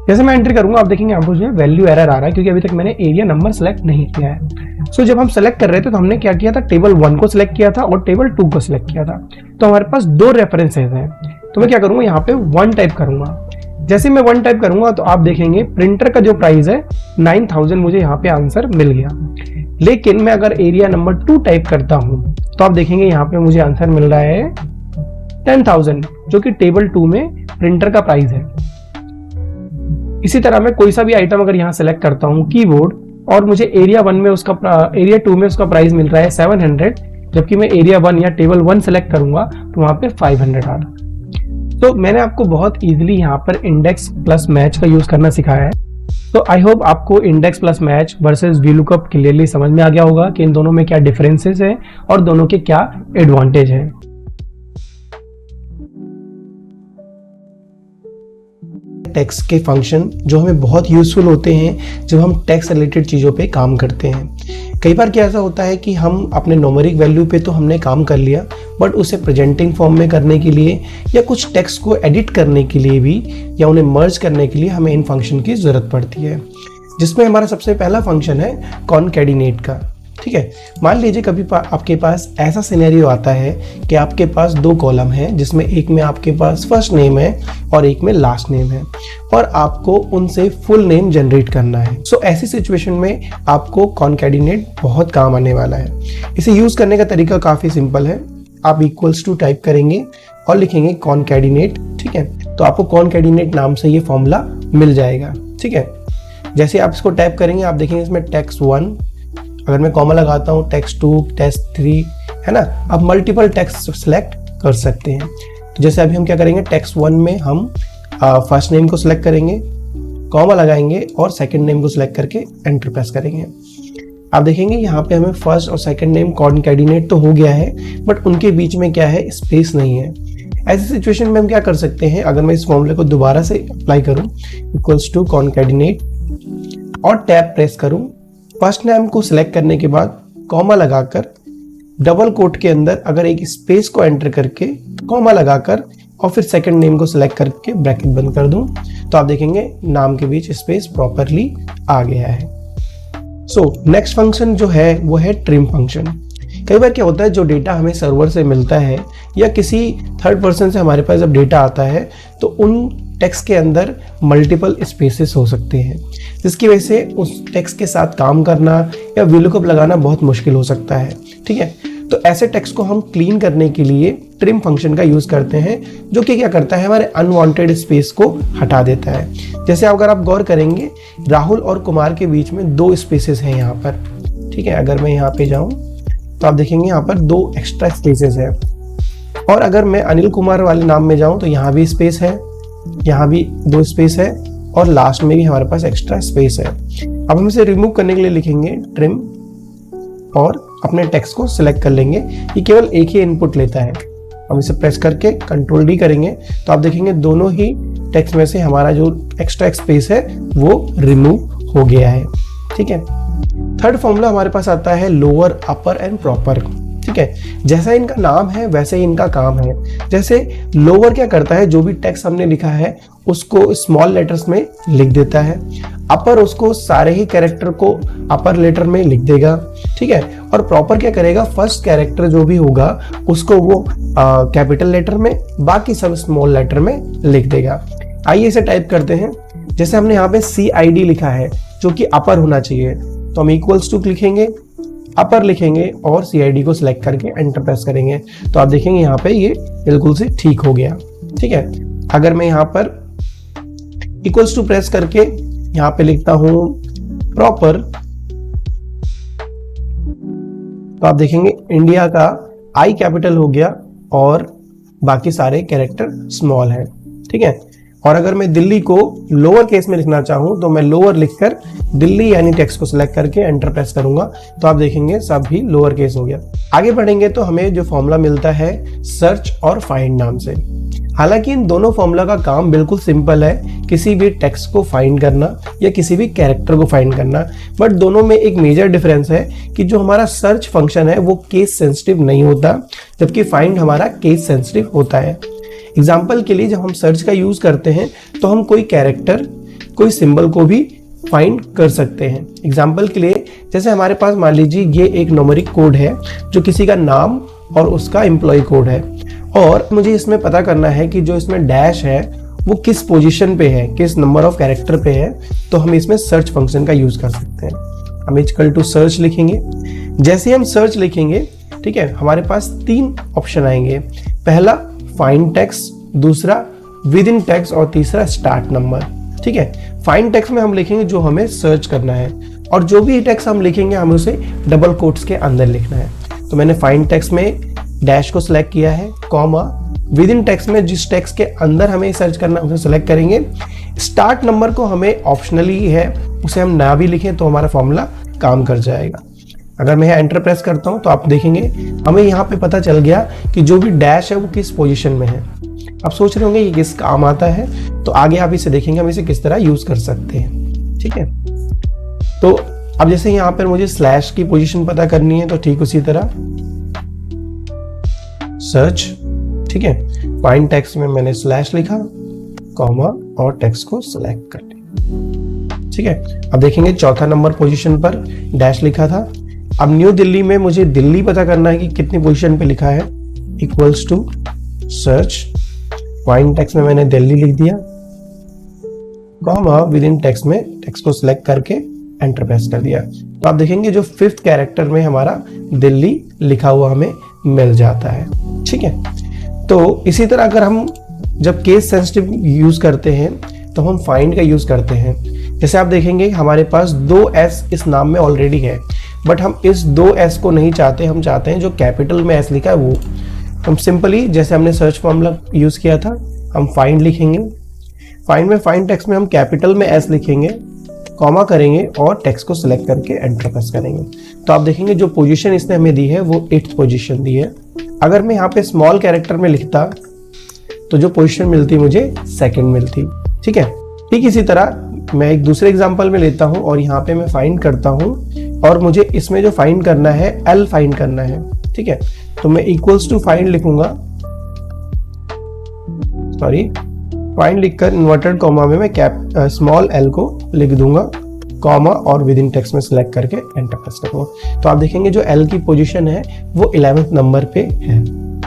जैसे मैं एंटर करूंगा आप देखेंगे यहाँ पर वैल्यू एरर आ रहा है क्योंकि अभी तक मैंने एरिया नंबर सेलेक्ट नहीं किया है। सो जब हम सेलेक्ट कर रहे थे तो हमने क्या किया था, टेबल 1 को सिलेक्ट किया था और टेबल 2 को सिलेक्ट किया था। तो हमारे पास 2 रेफरेंसेस हैं। तो मैं क्या करूंगा, यहाँ पे 1 टाइप करूंगा। जैसे मैं 1 टाइप करूंगा तो आप देखेंगे प्रिंटर का जो प्राइस है 9000 मुझे यहाँ पे आंसर मिल गया। लेकिन मैं अगर एरिया नंबर 2 टाइप करता हूं तो आप देखेंगे यहाँ पे मुझे आंसर मिल रहा है 10,000, जो कि टेबल 2 में प्रिंटर का प्राइस है। इसी तरह मैं कोई सा भी आइटम अगर यहाँ सेलेक्ट करता हूँ कीबोर्ड, और मुझे एरिया 2 में उसका प्राइस मिल रहा है 700, जबकि मैं एरिया 1 या टेबल 1 सेलेक्ट करूंगा तो वहां पे 500 आ रहा। तो मैंने आपको बहुत इजीली यहाँ पर इंडेक्स प्लस मैच का यूज करना सिखाया है। तो आई होप आपको index plus match versus VLOOKUP clearly समझ में आ गया होगा कि इन दोनों में क्या डिफरेंसेस है और दोनों के क्या एडवांटेज है। टेक्स्ट के फंक्शन जो हमें बहुत यूजफुल होते हैं जब हम टेक्स्ट रिलेटेड चीज़ों पे काम करते हैं। कई बार क्या ऐसा होता है कि हम अपने न्यूमेरिक वैल्यू पे तो हमने काम कर लिया, बट उसे प्रेजेंटिंग फॉर्म में करने के लिए या कुछ टेक्स्ट को एडिट करने के लिए भी या उन्हें मर्ज करने के लिए हमें इन फंक्शन की ज़रूरत पड़ती है, जिसमें हमारा सबसे पहला फंक्शन है कॉनकैटिनेट का। ठीक है, मान लीजिए कभी आपके पास ऐसा सिनेरियो आता है कि आपके पास 2 कॉलम है, जिसमें एक में आपके पास फर्स्ट नेम है और एक में लास्ट नेम है, और आपको उनसे फुल नेम जनरेट करना है। सो ऐसी सिचुएशन में आपको कॉनकैटिनेट बहुत काम आने वाला है। इसे यूज करने का तरीका काफी सिंपल है। आप इक्वल्स टू टाइप करेंगे और लिखेंगे कॉनकैटिनेट। ठीक है, तो आपको कॉनकैटिनेट नाम से ये फॉर्मूला मिल जाएगा। ठीक है, जैसे आप इसको टाइप करेंगे आप देखेंगे इसमें टेक्स्ट 1, अगर मैं कॉमा लगाता हूँ टेक्स्ट 2, टेक्स्ट 3, है ना। आप मल्टीपल टेक्स्ट सेलेक्ट कर सकते हैं। तो जैसे अभी हम क्या करेंगे, टेक्स्ट 1 में हम फर्स्ट नेम को सिलेक्ट करेंगे, कॉमा लगाएंगे और सेकंड नेम को सिलेक्ट करके एंटर प्रेस करेंगे। आप देखेंगे यहाँ पे हमें फर्स्ट और सेकंड नेम कॉनकैटिनेट तो हो गया है, बट उनके बीच में क्या है, स्पेस नहीं है। ऐसी सिचुएशन में हम क्या कर सकते हैं, अगर मैं इस फॉर्मूले को दोबारा से अप्लाई करूँ, इक्वल्स टू कॉनकैटिनेट और टैब प्रेस करूँ, फर्स्ट नेम को सिलेक्ट करने के बाद कॉमा लगाकर डबल कोट के अंदर अगर एक स्पेस को एंटर करके कॉमा लगाकर और फिर सेकंड नेम को सिलेक्ट करके ब्रैकेट बंद कर दूं, तो आप देखेंगे नाम के बीच स्पेस प्रॉपरली आ गया है। सो नेक्स्ट फंक्शन जो है वो है ट्रिम फंक्शन। कई बार क्या होता है, जो डेटा हमें सर्वर से मिलता है या किसी थर्ड पर्सन से हमारे पास जब डेटा आता है तो उन टेक्स्ट के अंदर मल्टीपल स्पेसेस हो सकते हैं, जिसकी वजह से उस टेक्स्ट के साथ काम करना या वीलुकअप लगाना बहुत मुश्किल हो सकता है। ठीक है, तो ऐसे टेक्स्ट को हम क्लीन करने के लिए ट्रिम फंक्शन का यूज करते हैं, जो कि क्या करता है, हमारे अनवांटेड स्पेस को हटा देता है। जैसे अगर आप गौर करेंगे, राहुल और कुमार के बीच में 2 स्पेसेस हैं यहाँ पर। ठीक है, अगर मैं यहाँ पे जाऊँ तो आप देखेंगे यहाँ पर 2 एक्स्ट्रा स्पेसेस है, और अगर मैं अनिल कुमार वाले नाम में जाऊँ तो यहाँ भी स्पेस है, यहाँ भी 2 स्पेस है, और लास्ट में भी हमारे पास एक्स्ट्रा स्पेस है। अब हम इसे रिमूव करने के लिए लिखेंगे ट्रिम और अपने टेक्स्ट को सिलेक्ट कर लेंगे। ये केवल एक ही इनपुट लेता है। हम इसे प्रेस करके कंट्रोल डी करेंगे तो आप देखेंगे दोनों ही टेक्स्ट में से हमारा जो एक्स्ट्रा स्पेस है वो रिमूव हो गया है। ठीक है, थर्ड फॉर्मूला हमारे पास आता है लोअर, अपर एंड प्रॉपर। ठीक है, जैसा इनका नाम है वैसे ही इनका काम है। जैसे लोअर क्या करता है, जो भी टेक्स्ट हमने लिखा है उसको स्मॉल लेटर्स में लिख देता है। अपर उसको सारे ही कैरेक्टर को अपर लेटर में लिख देगा। ठीक है, और प्रॉपर क्या करेगा, फर्स्ट कैरेक्टर जो भी होगा उसको वो कैपिटल लेटर में, बाकी सब स्मॉल लेटर में लिख देगा। आइए इसे टाइप करते हैं। जैसे हमने यहाँ पे CID लिखा है जो कि अपर होना चाहिए, तो हम इक्वल्स टू लिखेंगे, अपर लिखेंगे और CID को सिलेक्ट करके एंटर प्रेस करेंगे, तो आप देखेंगे यहाँ पे ये बिल्कुल से ठीक हो गया। ठीक है, अगर मैं यहाँ पर इक्वल्स टू प्रेस करके यहाँ पे लिखता हूं प्रॉपर, तो आप देखेंगे इंडिया का I कैपिटल हो गया और बाकी सारे कैरेक्टर स्मॉल है। ठीक है, और अगर मैं दिल्ली को लोअर केस में लिखना चाहूं तो मैं लोअर लिखकर दिल्ली यानी टेक्स्ट को सिलेक्ट करके एंटर प्रेस करूंगा, तो आप देखेंगे सब ही लोअर केस हो गया। आगे बढ़ेंगे तो हमें जो फॉर्मूला मिलता है सर्च और फाइंड नाम से। हालांकि इन दोनों फॉर्मूला का काम बिल्कुल सिंपल है, किसी भी टेक्स्ट को फाइंड करना या किसी भी कैरेक्टर को फाइंड करना, बट दोनों में एक मेजर डिफरेंस है कि जो हमारा सर्च फंक्शन है वो केस सेंसिटिव नहीं होता, जबकि फाइंड हमारा केस सेंसिटिव होता है। एग्जाम्पल के लिए जब हम सर्च का यूज करते हैं तो हम कोई कैरेक्टर, कोई सिंबल को भी फाइंड कर सकते हैं। एग्जाम्पल के लिए जैसे हमारे पास मान लीजिए ये एक न्यूमेरिक कोड है जो किसी का नाम और उसका एम्प्लॉय कोड है, और मुझे इसमें पता करना है कि जो इसमें डैश है वो किस पोजीशन पे है, किस नंबर ऑफ कैरेक्टर पे है, तो हम इसमें सर्च फंक्शन का यूज कर सकते हैं। हम इक्वल टू सर्च लिखेंगे। जैसे हम सर्च लिखेंगे, ठीक है, हमारे पास 3 ऑप्शन आएंगे। पहला फाइंड टेक्स्ट, दूसरा विद इन टेक्स्ट और तीसरा स्टार्ट नंबर। ठीक है, फाइंड टेक्स्ट में हम लिखेंगे जो हमें सर्च करना है, और जो भी टेक्स्ट हम लिखेंगे हमें उसे डबल कोट्स के अंदर लिखना है। तो मैंने फाइंड टेक्स्ट में डैश को सिलेक्ट किया है, कॉमा, विद इन टेक्स्ट में जिस टेक्स्ट के अंदर हमें सर्च करना है उसे सिलेक्ट करेंगे। स्टार्ट नंबर को हमें ऑप्शनली है, उसे हम ना भी लिखें तो हमारा फॉर्मूला काम कर जाएगा। अगर मैं एंटर प्रेस करता हूं तो आप देखेंगे हमें यहाँ पे पता चल गया कि जो भी डैश है वो किस पोजीशन में है। आप सोच रहे होंगे ये किस काम आता है, तो आगे आप इसे देखेंगे हम इसे किस तरह यूज कर सकते हैं। ठीक है, तो अब जैसे यहाँ पर मुझे स्लैश की पोजीशन पता करनी है, तो ठीक उसी तरह सर्च, ठीक है, फाइंड टेक्स्ट में मैंने स्लैश लिखा, कॉमा और टेक्स्ट को सिलेक्ट कर लिया। ठीक है, अब देखेंगे चौथा नंबर पोजीशन पर डैश लिखा था। अब न्यू दिल्ली में मुझे दिल्ली पता करना है कि कितनी पोजीशन पे लिखा है, equals to search, find text में मैंने दिल्ली लिख दिया, कॉमा विद इन टेक्स्ट में टेक्स्ट को सिलेक्ट करके एंटर प्रेस कर दिया। तो आप देखेंगे जो 5th कैरेक्टर में हमारा दिल्ली लिखा हुआ हमें मिल जाता है। ठीक है, तो इसी तरह अगर हम जब केस सेंसिटिव यूज करते हैं तो हम फाइंड का यूज करते हैं। जैसे आप देखेंगे हमारे पास 2 S इस नाम में ऑलरेडी है, बट हम इस 2 S को नहीं चाहते, हम चाहते हैं जो कैपिटल में S लिखा है वो। हम सिंपली जैसे हमने सर्च फॉर्मूला यूज किया था, हम फाइंड लिखेंगे, फाइंड में फाइंड टेक्स्ट में हम कैपिटल में S लिखेंगे, कॉमा करेंगे और टेक्स्ट को सिलेक्ट करके एंटर प्रेस करेंगे। तो आप देखेंगे जो पोजीशन इसने हमें दी है वो 8th पोजीशन दी है। अगर मैं यहाँ पे स्मॉल कैरेक्टर में लिखता तो जो पोजीशन मिलती मुझे 2nd मिलती। ठीक है, ठीक इसी तरह मैं एक दूसरे एग्जांपल में लेता हूँ और यहाँ पे मैं फाइंड करता हूँ, और मुझे इसमें जो फाइंड करना है L फाइंड करना है। ठीक है, तो मैं इक्वल्स टू फाइंड लिखूंगा, सॉरी, फाइंड लिखकर इन्वर्टेड कॉमा में मैं स्मॉल l को लिख दूंगा, कॉमा और विद इन टेक्स्ट में सिलेक्ट करके एंटर प्रेस करूंगा। तो आप देखेंगे जो l की पोजीशन है वो 11th नंबर पे है।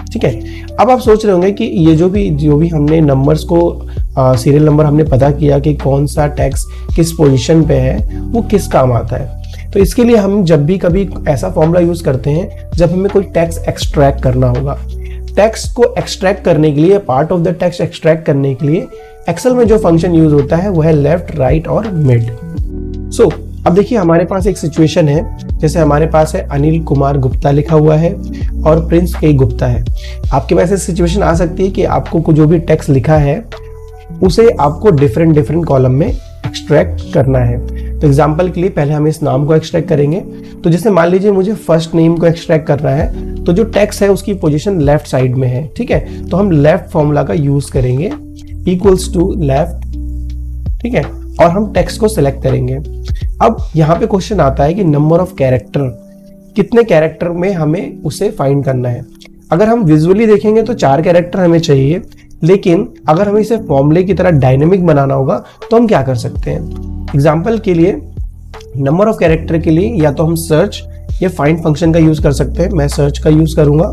ठीक है, अब आप सोच रहे होंगे कि ये जो भी हमने नंबर्स को सीरियल नंबर हमने पता किया कि कौन सा टेक्स्ट किस पोजीशन पे है, वो किस काम आता है। तो इसके लिए हम जब भी कभी ऐसा फॉर्मूला यूज करते हैं जब हमें कोई टेक्स्ट एक्सट्रैक्ट करना होगा। टेक्स्ट को एक्सट्रैक्ट करने के लिए, part of the text extract करने के लिए एक्सेल में जो फंक्शन यूज होता है वो है लेफ्ट, राइट और मिड। सो अब देखिए हमारे पास एक सिचुएशन है, जैसे हमारे पास है अनिल कुमार गुप्ता लिखा हुआ है और प्रिंस के गुप्ता है। आपके पास ऐसी सिचुएशन आ सकती है कि आपको जो भी टेक्स्ट लिखा है उसे आपको डिफरेंट कॉलम में एक्सट्रैक्ट करना है। तो एग्जांपल के लिए पहले हम इस नाम को एक्सट्रैक्ट करेंगे। तो जैसे मान लीजिए मुझे फर्स्ट नेम को एक्सट्रैक्ट करना है, तो जो टेक्स्ट है उसकी पोजीशन लेफ्ट साइड में है। ठीक है, तो हम लेफ्ट फॉर्मूला का यूज करेंगे, इक्वल्स टू लेफ्ट, ठीक है, और हम टेक्स्ट को सिलेक्ट करेंगे। अब यहाँ पे क्वेश्चन आता है कि नंबर ऑफ कैरेक्टर, कितने कैरेक्टर में हमें उसे फाइंड करना है। अगर हम विजुअली देखेंगे तो 4 कैरेक्टर हमें चाहिए, लेकिन अगर हमें इसे फॉर्मूले की तरह डायनेमिक बनाना होगा तो हम क्या कर सकते हैं। एग्जाम्पल के लिए नंबर ऑफ कैरेक्टर के लिए या तो हम सर्च या फाइंड फंक्शन का यूज कर सकते हैं। मैं सर्च का यूज करूंगा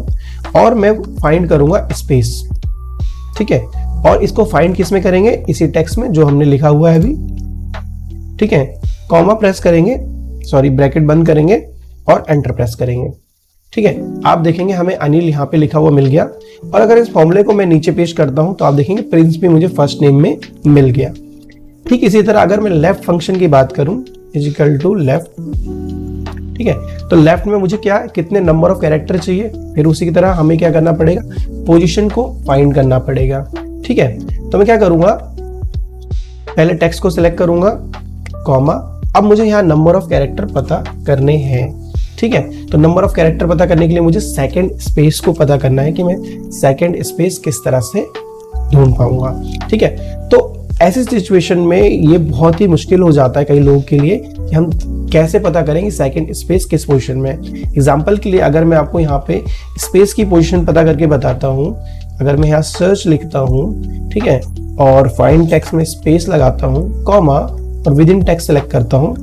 और मैं फाइंड करूंगा स्पेस। ठीक है, और इसको फाइंड किस में करेंगे, इसी टेक्स्ट में जो हमने लिखा हुआ है अभी। ठीक है, कॉमा प्रेस करेंगे, सॉरी ब्रैकेट बंद करेंगे और एंटर प्रेस करेंगे। ठीक है, आप देखेंगे हमें अनिल यहाँ पे लिखा हुआ मिल गया। और अगर इस फॉर्मूले को मैं नीचे पेश करता हूं तो आप देखेंगे प्रिंस भी मुझे फर्स्ट नेम में मिल गया। ठीक इसी तरह अगर मैं लेफ्ट फंक्शन की बात करूं, इज इक्वल टू लेफ्ट, ठीक है, तो लेफ्ट में मुझे क्या, कितने नंबर ऑफ कैरेक्टर चाहिए, फिर उसी की तरह हमें क्या करना पड़ेगा, पोजीशन को फाइंड करना पड़ेगा। ठीक है, तो मैं क्या करूंगा, पहले टेक्स्ट को सिलेक्ट करूंगा, कॉमा, अब मुझे यहाँ नंबर ऑफ कैरेक्टर पता करने हैं। ठीक है, तो नंबर ऑफ कैरेक्टर पता करने के लिए मुझे सेकंड स्पेस को पता करना है कि मैं सेकंड स्पेस किस तरह से ढूंढ पाऊंगा। ठीक है, तो ऐसी सिचुएशन में ये बहुत ही मुश्किल हो जाता है कई लोगों के लिए कि हम कैसे पता करें कि सेकंड स्पेस किस पोजीशन में है। एग्जांपल के लिए अगर मैं आपको यहाँ पे स्पेस की पोजीशन पता करके बताता हूँ, अगर मैं यहाँ सर्च लिखता हूँ, ठीक है, और फाइंड टेक्स्ट में स्पेस लगाता हूँ, कॉमा, और विद इन टेक्स्ट सेलेक्ट करता हूँ,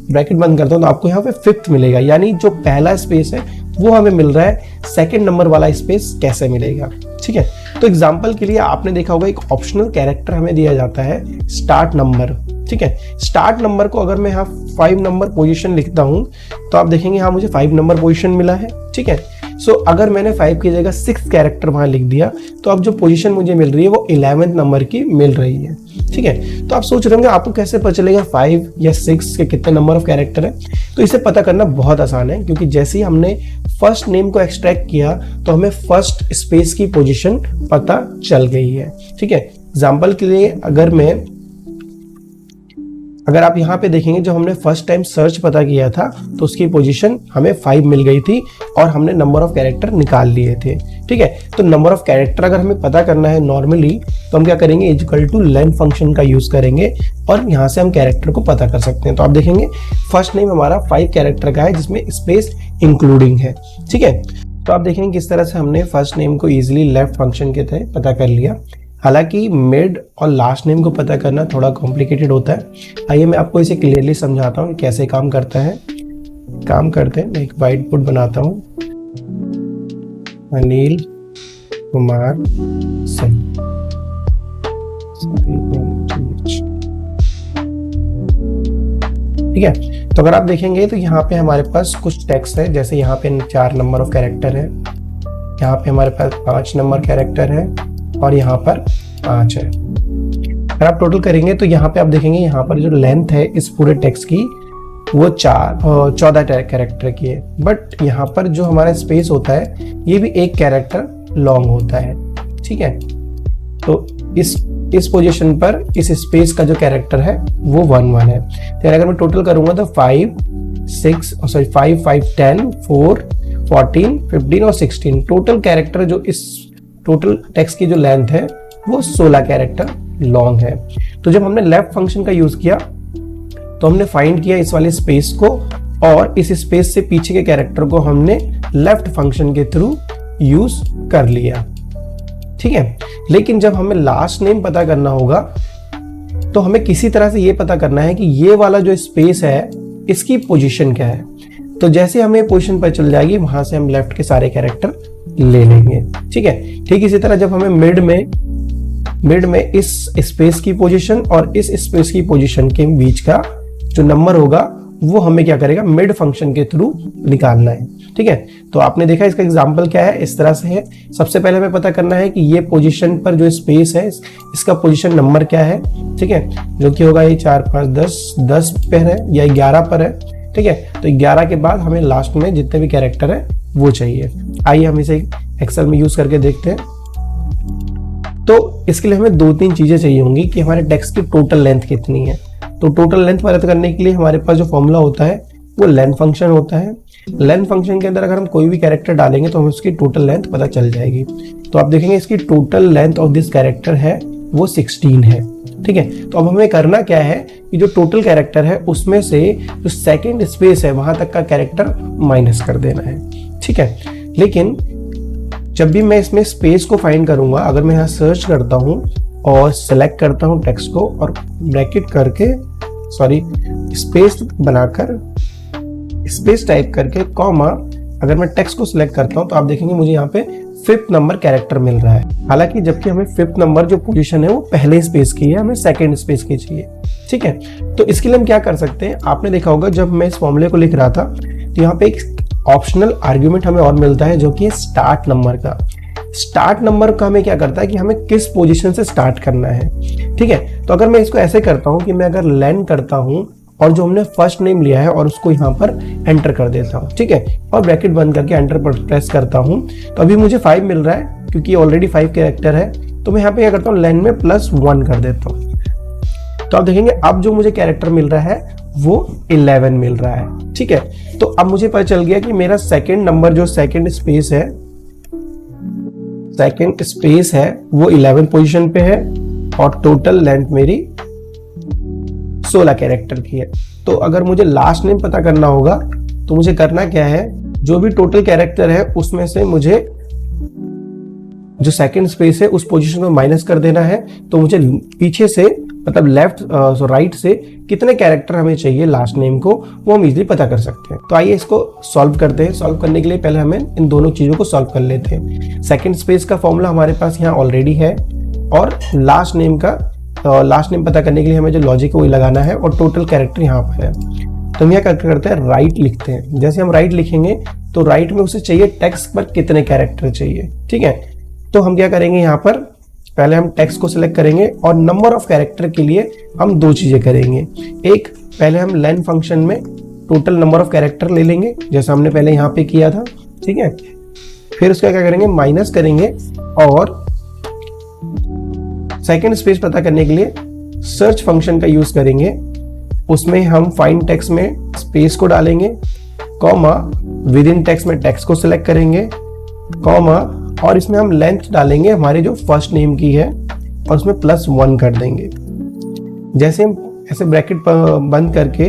ब्रैकेट बंद करता हूँ, तो आपको यहाँ पे 5th मिलेगा। यानी जो पहला स्पेस है वो हमें मिल रहा है, सेकंड नंबर वाला स्पेस कैसे मिलेगा। ठीक है, तो एग्जाम्पल के लिए आपने देखा होगा एक ऑप्शनल कैरेक्टर हमें दिया जाता है स्टार्ट नंबर। ठीक है, स्टार्ट नंबर को अगर मैं यहाँ 5 नंबर पोजीशन लिखता हूँ तो आप देखेंगे यहाँ मुझे 5 नंबर पोजीशन मिला है। ठीक है, सो अगर मैंने 5 की जगह 6 कैरेक्टर वहां लिख दिया तो अब जो पोजीशन मुझे मिल रही है वो 11th नंबर की मिल रही है। ठीक है, तो आप सोच रहे होंगे आपको कैसे पता चलेगा 5 या 6 के कितने नंबर ऑफ कैरेक्टर है। तो इसे पता करना बहुत आसान है, क्योंकि जैसे ही हमने फर्स्ट नेम को एक्सट्रैक्ट किया तो हमें फर्स्ट स्पेस की पोजीशन पता चल गई है। ठीक है, एग्जाम्पल के लिए अगर आप यहाँ पे देखेंगे जब हमने फर्स्ट टाइम सर्च पता किया था तो उसकी पोजीशन हमें 5 मिल गई थी और हमने नंबर ऑफ कैरेक्टर निकाल लिए थे। ठीक है, तो नंबर ऑफ कैरेक्टर अगर हमें पता करना है नॉर्मली तो हम क्या करेंगे, इक्वल टू लेन फंक्शन का यूज करेंगे और यहाँ से हम कैरेक्टर को पता कर सकते हैं। तो आप देखेंगे फर्स्ट नेम हमारा 5 कैरेक्टर का है जिसमें स्पेस इंक्लूडिंग है। ठीक है, तो आप देखेंगे किस तरह से हमने फर्स्ट नेम को इजिली लेफ्ट फंक्शन के तहत पता कर लिया। हालांकि मिड और लास्ट नेम को पता करना थोड़ा कॉम्प्लिकेटेड होता है। आइए मैं आपको इसे क्लियरली समझाता हूँ कैसे काम करता है। काम करते हैं, मैं एक व्हाइट बोर्ड बनाता हूँ। अनिल कुमार सिंह। ठीक है, तो अगर आप देखेंगे तो यहाँ पे हमारे पास कुछ टेक्स्ट है, जैसे यहाँ पे 4 नंबर ऑफ कैरेक्टर है, यहाँ पे हमारे पास 5 नंबर कैरेक्टर है और यहाँ पर 5 है। अगर आप टोटल करेंगे तो यहाँ पे आप देखेंगे यहाँ पर जो लेंथ है इस पूरे टेक्स्ट की वो 14 कैरेक्टर की है, बट यहाँ पर जो हमारा स्पेस होता है ये भी 1 कैरेक्टर लॉन्ग होता है। ठीक है, तो इस पोजीशन पर इस स्पेस का जो कैरेक्टर है वो 1 है। तो अगर मैं टोटल करूंगा तो 5, 10, 4, 14, 15 और 16 टोटल कैरेक्टर जो इस टोटल टेक्स्ट की जो लेंथ है वो 16 कैरेक्टर लॉन्ग है। तो जब हमने लेफ्ट फंक्शन का यूज किया तो हमने फाइंड किया इस वाले स्पेस को और इस स्पेस से पीछे के कैरेक्टर को हमने लेफ्ट फंक्शन के थ्रू यूज कर लिया। ठीक है, लेकिन जब हमें लास्ट नेम पता करना होगा तो हमें किसी तरह से ये पता करना है कि ये वाला जो स्पेस है इसकी पोजीशन क्या है। तो जैसे हमें पोजीशन पर चल जाएगी वहां से हम लेफ्ट के सारे कैरेक्टर ले लेंगे। ठीक है, ठीक इसी तरह जब हमें मिड में इस स्पेस की पोजीशन और इस स्पेस की पोजीशन के बीच का जो नंबर होगा वो हमें क्या करेगा, मिड फंक्शन के थ्रू निकालना है। ठीक है, तो आपने देखा इसका एग्जांपल क्या है, इस तरह से है। सबसे पहले हमें पता करना है कि ये पोजीशन पर जो स्पेस है इसका पोजीशन नंबर क्या है। ठीक है, जो कि होगा ये 4, 5, 10 पर है या 11 पर है। ठीक है, तो 11 के बाद हमें लास्ट में जितने भी कैरेक्टर है वो चाहिए। आइए हम इसे एक्सेल में यूज करके देखते हैं। तो इसके लिए हमें 2-3 चीजें चाहिए होंगी कि हमारे टेक्स्ट की टोटल लेंथ कितनी है। तो टोटल लेंथ पता करने के लिए हमारे पास जो फॉर्मूला होता है वो लेंथ फंक्शन होता है। लेंथ फंक्शन के अंदर अगर हम कोई भी कैरेक्टर डालेंगे तो हमें उसकी टोटल लेंथ पता चल जाएगी। तो आप देखेंगे इसकी total length of this character है वो 16 है। ठीक है, तो अब हमें करना क्या है कि जो टोटल कैरेक्टर है उसमें से जो सेकंड स्पेस है वहां तक का कैरेक्टर माइनस कर देना है। ठीक है, लेकिन जब भी मैं इसमें स्पेस को फाइंड करूंगा, अगर मैं यहाँ सर्च करता हूँ और सेलेक्ट करता हूँ टेक्स्ट को और ब्रैकेट करके स्पेस बनाकर स्पेस टाइप करके कॉमा अगर मैं टेक्स्ट को सिलेक्ट करता हूँ तो आप देखेंगे मुझे यहाँ पे 5th नंबर कैरेक्टर मिल रहा है। हालांकि जबकि हमें 5th नंबर जो पोजीशन है वो पहले स्पेस की है, हमें सेकंड स्पेस की चाहिए। ठीक है, तो इसके लिए हम क्या कर सकते हैं, आपने देखा होगा जब मैं इस फॉर्मूले को लिख रहा था तो यहाँ पे एक ऑप्शनल आर्ग्यूमेंट हमें और मिलता है जो कि है स्टार्ट नंबर का। स्टार्ट नंबर का हमें क्या करता है कि हमें किस पोजीशन से स्टार्ट करना है। ठीक है, तो अगर मैं इसको ऐसे करता हूं कि मैं अगर लैंड करता हूं और जो हमने फर्स्ट नेम लिया है और उसको यहाँ पर एंटर कर देता हूं। ठीक है, और ब्रैकेट बंद करके एंटर पर प्रेस करता हूं तो अभी मुझे 5 मिल रहा है क्योंकि ऑलरेडी 5 कैरेक्टर है। तो मैं यहाँ पे क्या करता हूँ, लैंड में +1 कर देता हूँ। तो आप देखेंगे अब जो मुझे कैरेक्टर मिल रहा है वो 11 मिल रहा है। ठीक है, तो अब मुझे पता चल गया कि मेरा सेकंड नंबर जो सेकंड स्पेस है वो 11 पोजीशन पे है और टोटल लेंथ मेरी 16 कैरेक्टर की है। तो अगर मुझे लास्ट नेम पता करना होगा तो मुझे करना क्या है, जो भी टोटल कैरेक्टर है उसमें से मुझे जो सेकंड स्पेस है उस पोजीशन को माइनस कर देना है। तो मुझे पीछे से मतलब लेफ्ट राइट से कितने कैरेक्टर हमें चाहिए लास्ट नेम को, वो हम इजीली पता कर सकते हैं। तो आइए इसको सॉल्व करते हैं। सॉल्व करने के लिए पहले हमें इन दोनों चीज़ों को सॉल्व कर लेते हैं। सेकंड स्पेस का फॉर्मूला हमारे पास यहाँ ऑलरेडी है और लास्ट नेम पता करने के लिए हमें जो लॉजिक है वही लगाना है और टोटल कैरेक्टर यहाँ पर है। तो हम यहाँ करते हैं राइट लिखते हैं। जैसे हम राइट लिखेंगे तो राइट में उसे चाहिए टेक्स्ट पर कितने कैरेक्टर चाहिए, ठीक है। तो हम क्या करेंगे, यहाँ पर पहले हम टेक्स्ट को सिलेक्ट करेंगे और नंबर ऑफ कैरेक्टर के लिए हम दो चीजें करेंगे। एक, पहले हम लेन फंक्शन में टोटल नंबर ऑफ कैरेक्टर ले लेंगे जैसा हमने पहले यहाँ पे किया था, ठीक है। फिर उसका क्या करेंगे, माइनस करेंगे और सेकंड स्पेस पता करने के लिए सर्च फंक्शन का यूज करेंगे। उसमें हम फाइंड टेक्स्ट में स्पेस को डालेंगे, कॉमा विद इन टेक्स्ट में टेक्स्ट को सिलेक्ट करेंगे, कॉमा और इसमें हम लेंथ डालेंगे हमारे जो फर्स्ट नेम की है और उसमें +1 कर देंगे। जैसे हम ऐसे ब्रैकेट बंद करके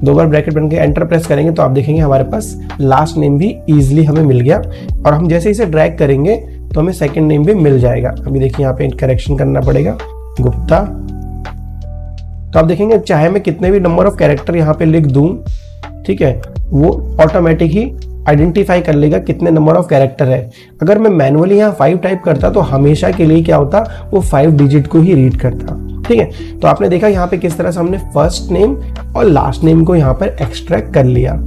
दो बार ब्रैकेट बंद करके एंटर प्रेस करेंगे तो आप देखेंगे हमारे पास लास्ट नेम भी इजीली हमें मिल गया। और हम जैसे इसे ड्रैग करेंगे तो हमें सेकंड नेम भी मिल जाएगा। अभी देखिए यहाँ पे करेक्शन करना पड़ेगा, गुप्ता। तो आप देखेंगे चाहे मैं कितने भी नंबर ऑफ कैरेक्टर यहाँ पे लिख दूं, ठीक है, वो ऑटोमेटिक ही आइडेंटिफाई कर लेगा कितने नंबर ऑफ कैरेक्टर है। अगर मैं मैनुअली यहाँ 5 टाइप करता तो हमेशा के लिए क्या होता, वो 5 डिजिट को ही रीड करता, ठीक है। तो आपने देखा यहाँ पे किस तरह से हमने फर्स्ट नेम और लास्ट नेम को यहाँ पर एक्सट्रैक्ट कर लिया।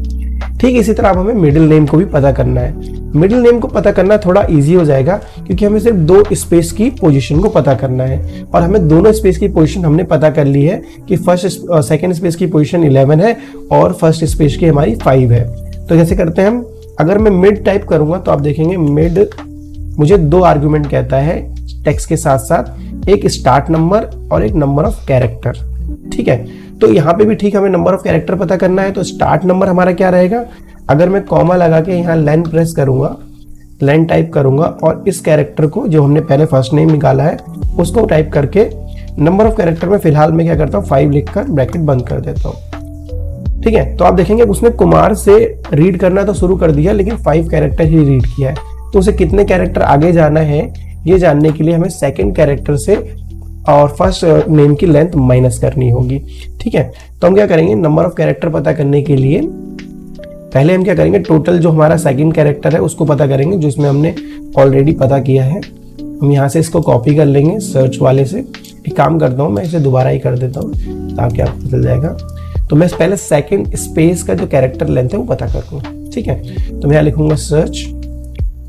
ठीक इसी तरह अब हमें मिडिल नेम को भी पता करना है। मिडिल नेम को पता करना थोड़ा इजी हो जाएगा क्योंकि हमें सिर्फ 2 स्पेस की पोजीशन को पता करना है और हमें दोनों स्पेस की पोजीशन हमने पता कर ली है कि सेकंड स्पेस की पोजीशन 11 है और फर्स्ट स्पेस की हमारी 5 है। तो जैसे करते हैं हम, अगर मैं मिड टाइप करूंगा तो आप देखेंगे मिड मुझे 2 आर्गुमेंट कहता है टेक्स्ट के साथ साथ, एक स्टार्ट नंबर और एक नंबर ऑफ कैरेक्टर, ठीक है। तो यहाँ पे भी ठीक हमें नंबर ऑफ कैरेक्टर पता करना है। तो स्टार्ट नंबर हमारा क्या रहेगा, अगर मैं कॉमा लगा के यहाँ लेन प्रेस करूंगा, लेन टाइप करूंगा और इस कैरेक्टर को जो हमने पहले फर्स्ट नेम निकाला है उसको टाइप करके नंबर ऑफ कैरेक्टर में फिलहाल मैं क्या करता हूँ 5 लिखकर ब्रैकेट बंद कर देता हूँ, ठीक है। तो आप देखेंगे उसने कुमार से रीड करना तो शुरू कर दिया लेकिन 5 कैरेक्टर ही रीड किया है। तो उसे कितने कैरेक्टर आगे जाना है ये जानने के लिए हमें सेकंड कैरेक्टर से और फर्स्ट नेम की लेंथ माइनस करनी होगी, ठीक है। तो हम क्या करेंगे, नंबर ऑफ कैरेक्टर पता करने के लिए पहले हम क्या करेंगे, टोटल जो हमारा सेकंड कैरेक्टर है उसको पता करेंगे जो इसमें हमने ऑलरेडी पता किया है। हम यहाँ से इसको कॉपी कर लेंगे सर्च वाले से। एक काम करता हूँ, मैं इसे दोबारा ही कर देता हूँ ताकि आपको चल जाएगा। तो मैं पहले सेकंड स्पेस का जो कैरेक्टर लेंथ है वो पता कर लूँ, ठीक है। तो मैं यहाँ लिखूंगा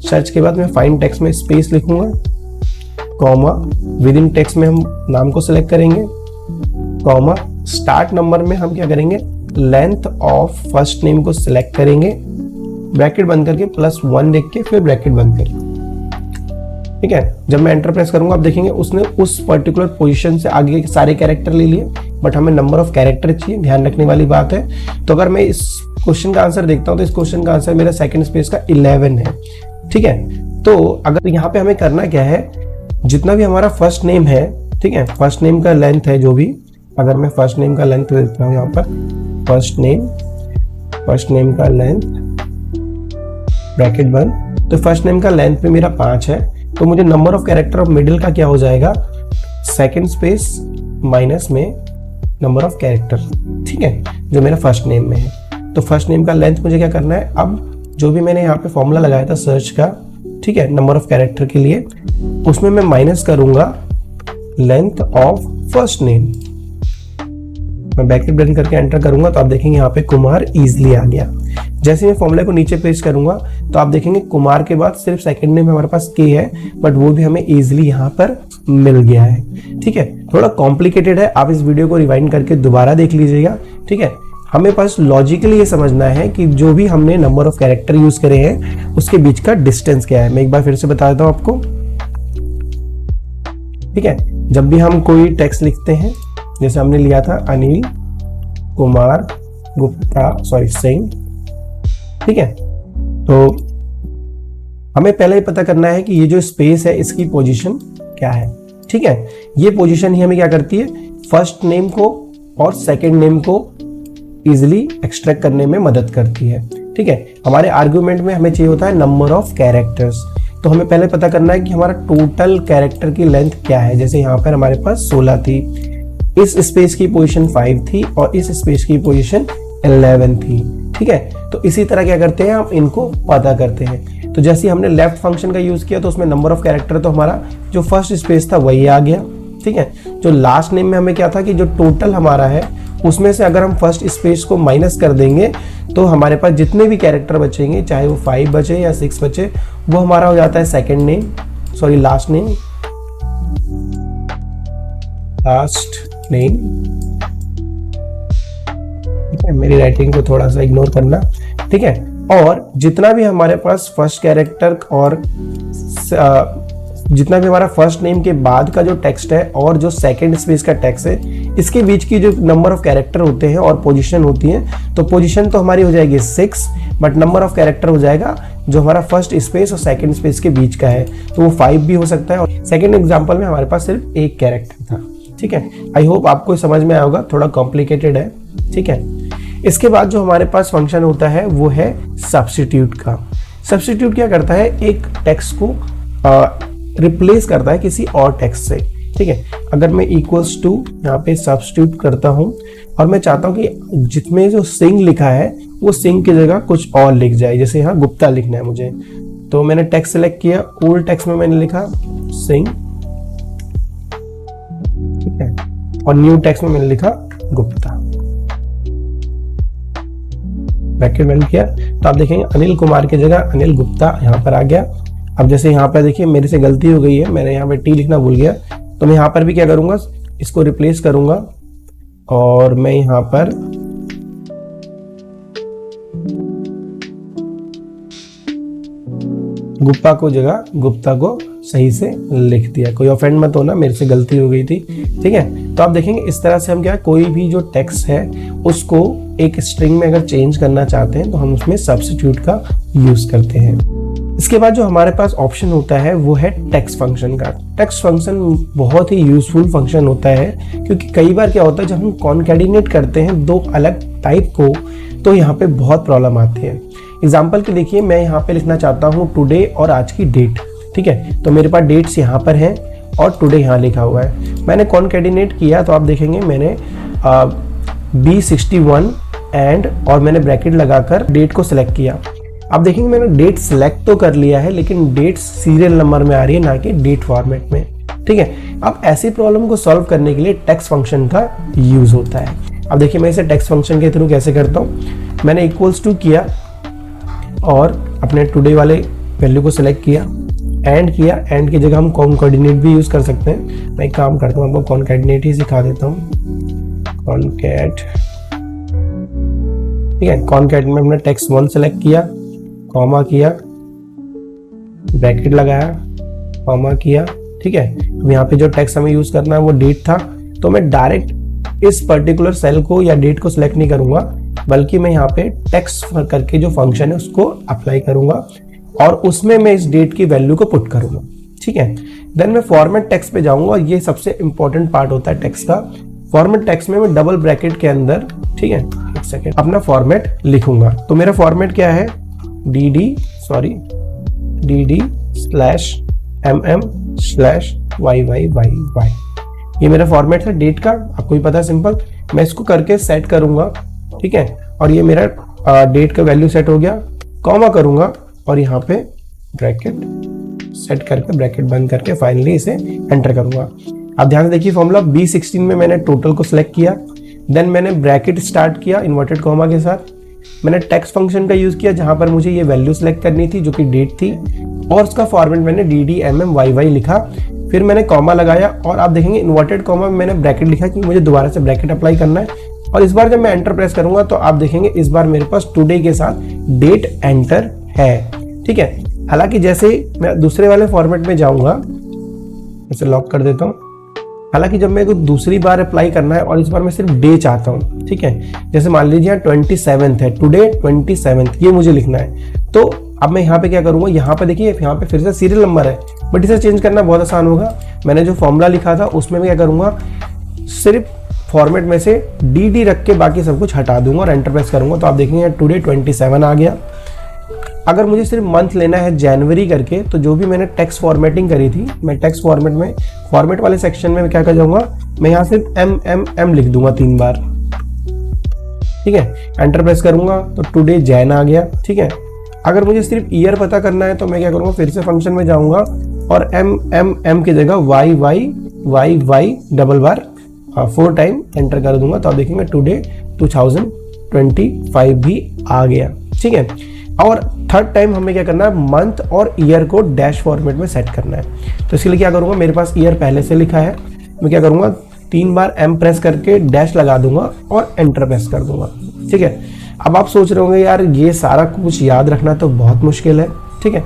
सर्च के बाद मैं फाइंड टेक्स्ट में स्पेस लिखूंगा, कॉमा विद इन टेक्स्ट में हम नाम को सिलेक्ट करेंगे, कॉमा स्टार्ट नंबर में हम क्या करेंगे, लेंथ ऑफ फर्स्ट नेम को सिलेक्ट करेंगे, ब्रैकेट बंद करके +1 लिख के फिर ब्रैकेट बंद करेंगे, ठीक है। जब मैं एंटर प्रेस करूंगा आप देखेंगे उसने उस पर्टिकुलर पोजीशन से आगे के सारे कैरेक्टर ले लिए, बट हमें नंबर ऑफ कैरेक्टर चाहिए, ध्यान रखने वाली बात है। तो अगर मैं इस क्वेश्चन का आंसर देखता हूं तो इस क्वेश्चन का आंसर मेरा सेकंड स्पेस का 11 है, ठीक है। तो अगर यहाँ पे हमें करना क्या है, जितना भी हमारा फर्स्ट नेम है, ठीक है, फर्स्ट नेम का लेंथ है जो भी, अगर मैं फर्स्ट नेम का लेंथ देता हूँ यहाँ पर, फर्स्ट नेम का लेंथ ब्रैकेट बंद, तो फर्स्ट नेम का लेंथ पे मेरा 5 है। तो मुझे number of character of middle का क्या हो जाएगा, सेकंड स्पेस माइनस में नंबर ऑफ कैरेक्टर, ठीक है, जो मेरा फर्स्ट नेम में है। तो फर्स्ट नेम का लेंथ मुझे क्या करना है, अब जो भी मैंने यहाँ पे फॉर्मूला लगाया था सर्च का, ठीक है, नंबर ऑफ कैरेक्टर के लिए, उसमें मैं माइनस करूंगा लेंथ ऑफ फर्स्ट नेम। मैं ब्रैकेट बंद करके एंटर करूंगा तो आप देखेंगे यहाँ पे कुमार इजीली आ गया। जैसे मैं फॉर्मूले को नीचे पेस्ट करूंगा तो आप देखेंगे कुमार के बाद सिर्फ सेकंड नेम हमारे पास के है, बट वो भी हमें इजीली यहाँ पर मिल गया है, ठीक है। थोड़ा कॉम्प्लिकेटेड है, आप इस वीडियो को रिवाइंड करके दोबारा देख लीजिएगा, ठीक है। हमें पास लॉजिकली ये समझना है कि जो भी हमने नंबर ऑफ कैरेक्टर यूज करे हैं उसके बीच का डिस्टेंस क्या है। मैं एक बार फिर से बता देता हूं आपको, ठीक है। जब भी हम कोई टेक्स्ट लिखते हैं, जैसे हमने लिया था अनिल कुमार गुप्ता सिंह, ठीक है, तो हमें पहले ही पता करना है कि ये जो स्पेस है इसकी पोजीशन क्या है, ठीक है। ये पोजीशन ही हमें क्या करती है, फर्स्ट नेम को और सेकंड नेम को इजिली एक्सट्रैक्ट करने में मदद करती है, ठीक है। हमारे आर्गुमेंट में हमें चाहिए होता है नंबर ऑफ कैरेक्टर्स, तो हमें पहले पता करना है कि हमारा टोटल कैरेक्टर की लेंथ क्या है। जैसे यहाँ पर हमारे पास 16 थी, इस स्पेस की पोजीशन 5 थी और इस स्पेस की पोजीशन 11 थी। ठीक है, तो इसी तरह क्या करते हैं, हम इनको पता करते हैं। तो जैसे हमने लेफ्ट फंक्शन का यूज किया तो उसमें नंबर ऑफ कैरेक्टर तो हमारा जो फर्स्ट स्पेस था वही आ गया। ठीक है, जो लास्ट नेम में हमें क्या था कि जो टोटल हमारा है उसमें से अगर हम फर्स्ट स्पेस को माइनस कर देंगे तो हमारे पास जितने भी कैरेक्टर बचेंगे, चाहे वो 5 बचे या 6 बचे, वो हमारा हो जाता है second name, sorry last name, last name. ठीक है, मेरी राइटिंग को थोड़ा सा इग्नोर करना। ठीक है, और जितना भी हमारे पास फर्स्ट कैरेक्टर और जितना भी हमारा फर्स्ट नेम के बाद का जो टेक्स्ट है और जो सेकंड स्पेस का टेक्स्ट है, इसके बीच की जो नंबर ऑफ कैरेक्टर होते हैं और पोजीशन होती है, तो पोजीशन तो हमारी हो जाएगी 6, बट नंबर ऑफ कैरेक्टर हो जाएगा जो हमारा फर्स्ट स्पेस और सेकंड स्पेस के बीच का है, तो वो 5 भी हो सकता है। और सेकंड एग्जांपल में हमारे पास सिर्फ एक कैरेक्टर था। ठीक है, आई होप आपको समझ में आया होगा, थोड़ा कॉम्प्लिकेटेड है। ठीक है, इसके बाद जो हमारे पास फंक्शन होता है वो है सब्स्टिट्यूट का। सब्स्टिट्यूट क्या करता है, एक टेक्स्ट को रिप्लेस करता है किसी और टेक्स्ट से। ठीक है, अगर मैं इक्वल्स टू यहाँ पे सब्स्टिट्यूट करता हूँ और मैं चाहता हूँ कि जिसमें जो सिंह लिखा है वो सिंह की जगह कुछ और लिख जाए, जैसे यहाँ गुप्ता लिखना है मुझे, तो मैंने टेक्स्ट सेलेक्ट किया, ओल्ड टेक्स्ट में मैंने लिखा सिंह। ठीक है, और न्यू टेक्स्ट में मैंने लिखा गुप्ता, ब्रैकेट बंद किया, तो आप देखेंगे अनिल कुमार की जगह अनिल गुप्ता यहाँ पर आ गया। अब जैसे यहाँ पर देखिए मेरे से गलती हो गई है, मैंने यहाँ पे टी लिखना भूल गया, तो मैं यहाँ पर भी क्या करूंगा, इसको रिप्लेस करूंगा और मैं यहाँ पर गुप्ता को जगह गुप्ता को सही से लिख दिया। कोई ऑफेंड मत होना, मेरे से गलती हो गई थी। ठीक है, तो आप देखेंगे इस तरह से हम क्या, कोई भी जो टेक्स्ट है उसको एक स्ट्रिंग में अगर चेंज करना चाहते हैं तो हम उसमें सब्स्टिट्यूट का यूज करते हैं। इसके बाद जो हमारे पास ऑप्शन होता है वो है टेक्स्ट फंक्शन का। टेक्स्ट फंक्शन बहुत ही यूजफुल फंक्शन होता है, क्योंकि कई बार क्या होता है जब हम कॉन्कैटिनेट करते हैं दो अलग टाइप को, तो यहाँ पे बहुत प्रॉब्लम आती है। एग्जाम्पल के देखिए, मैं यहाँ पे लिखना चाहता हूँ टुडे और आज की डेट। ठीक है, तो मेरे पास डेट्स यहाँ पर हैं और टुडे यहाँ लिखा हुआ है। मैंने कॉन्कैटिनेट किया तो आप देखेंगे मैंने B61 एंड और मैंने ब्रैकेट लगाकर डेट को सिलेक्ट किया। आप देखेंगे मैंने डेट सिलेक्ट तो कर लिया है, लेकिन डेट सीरियल नंबर में आ रही है, ना कि डेट फॉर्मेट में। ठीक है, अब ऐसी प्रॉब्लम को सॉल्व करने के लिए टेक्स्ट फंक्शन का यूज होता है। अब देखिए मैं इसे टेक्स्ट फंक्शन के थ्रू कैसे करता हूँ, मैंने इक्वल्स टू किया और अपने टुडे वाले वैल्यू को सिलेक्ट किया, एंड किया, एंड की जगह हम कॉन्कैटिनेट भी यूज कर सकते हैं। मैं एक काम करता हूँ, आपको कॉन्कैटिनेट ही सिखा देता हूँ। कॉन्कैट, ठीक है, कॉन्कैट में हमने टेक्स्ट 1 सेलेक्ट किया, कॉमा किया, ब्रैकेट लगाया, कॉमा किया। ठीक है, अब यहाँ पे जो टेक्स्ट हमें यूज करना है वो डेट था, तो मैं डायरेक्ट इस पर्टिकुलर सेल को या डेट को सिलेक्ट नहीं करूंगा, बल्कि मैं यहाँ पे टेक्स्ट करके जो फंक्शन है उसको अप्लाई करूंगा और उसमें मैं इस डेट की वैल्यू को पुट करूंगा। ठीक है, देन मैं फॉर्मेट टेक्स्ट पे जाऊंगा। ये सबसे इंपॉर्टेंट पार्ट होता है टेक्स्ट का। फॉर्मेट टेक्स्ट में मैं डबल ब्रैकेट के अंदर, ठीक है, एक सेकेंड, अपना फॉर्मेट लिखूंगा। तो मेरा फॉर्मेट क्या है, dd/mm/YYYY। ये मेरा फॉर्मेट है डेट का, आपको भी पता है, सिंपल। मैं इसको करके सेट करूंगा। ठीक है, और ये मेरा डेट का वैल्यू सेट हो गया, कॉमा करूंगा और यहाँ पे ब्रैकेट सेट करके ब्रैकेट बंद करके फाइनली इसे एंटर करूंगा। आप ध्यान से देखिए फॉर्मूला, B16 में मैंने टोटल को सिलेक्ट किया, देन मैंने ब्रैकेट स्टार्ट किया इन्वर्टेड कॉमा के साथ, मैंने टेक्स्ट फंक्शन का यूज किया जहां पर मुझे ये वैल्यू सिलेक्ट करनी थी जो कि डेट थी, और उसका फॉर्मेट मैंने DDMMYY लिखा, फिर मैंने कॉमा लगाया और आप देखेंगे इन्वर्टेड कॉमा में मैंने ब्रैकेट लिखा कि मुझे दोबारा से ब्रैकेट अप्लाई करना है। और इस बार जब मैं एंटर प्रेस करूंगा तो आप देखेंगे इस बार मेरे पास टुडे के साथ डेट एंटर है। ठीक है, हालांकि जैसे मैं दूसरे वाले फॉर्मेट में जाऊंगा, इसे लॉक कर देता हूं, हालांकि जब मेरे को दूसरी बार अप्लाई करना है और इस बार मैं सिर्फ डे चाहता हूँ, ठीक है, जैसे मान लीजिए 27 है, टुडे 27 ये मुझे लिखना है, तो अब मैं यहाँ पे क्या करूंगा, यहाँ पे देखिए यहाँ पे फिर से सीरियल नंबर है, बट इसे चेंज करना बहुत आसान होगा। मैंने जो फॉर्मूला लिखा था उसमें मैं क्या करूंगा, सिर्फ फॉर्मेट में से DD रख के बाकी सब कुछ हटा दूंगा और एंटर प्रेस करूंगा, तो आप देखेंगे टुडे 27 आ गया। अगर मुझे सिर्फ मंथ लेना है जनवरी करके, तो जो भी मैंने टेक्स्ट फॉर्मेटिंग करी थी, मैं टेक्स्ट फॉर्मेट में फॉर्मेट वाले सेक्शन में मैं क्या कर जाऊंगा, मैं यहाँ सिर्फ एम लिख दूंगा 3 बार। ठीक है, एंटर प्रेस करूंगा तो टुडे जैन आ गया। ठीक है, अगर मुझे सिर्फ ईयर पता करना है तो मैं क्या करूंगा, फिर से फंक्शन में जाऊंगा और एम की जगह वाई डबल बार 4 टाइम एंटर कर दूंगा, तो आप देखेंगे टुडे 2025 भी आ गया। ठीक है, और थर्ड टाइम हमें क्या करना है, मंथ और ईयर को डैश फॉर्मेट में सेट करना है। तो इसके लिए क्या करूंगा, मेरे पास ईयर पहले से लिखा है, मैं क्या करूंगा 3 बार एम प्रेस करके डैश लगा दूंगा और एंटर प्रेस कर दूंगा। ठीक है, अब आप सोच रहे होंगे यार ये सारा कुछ याद रखना तो बहुत मुश्किल है। ठीक है,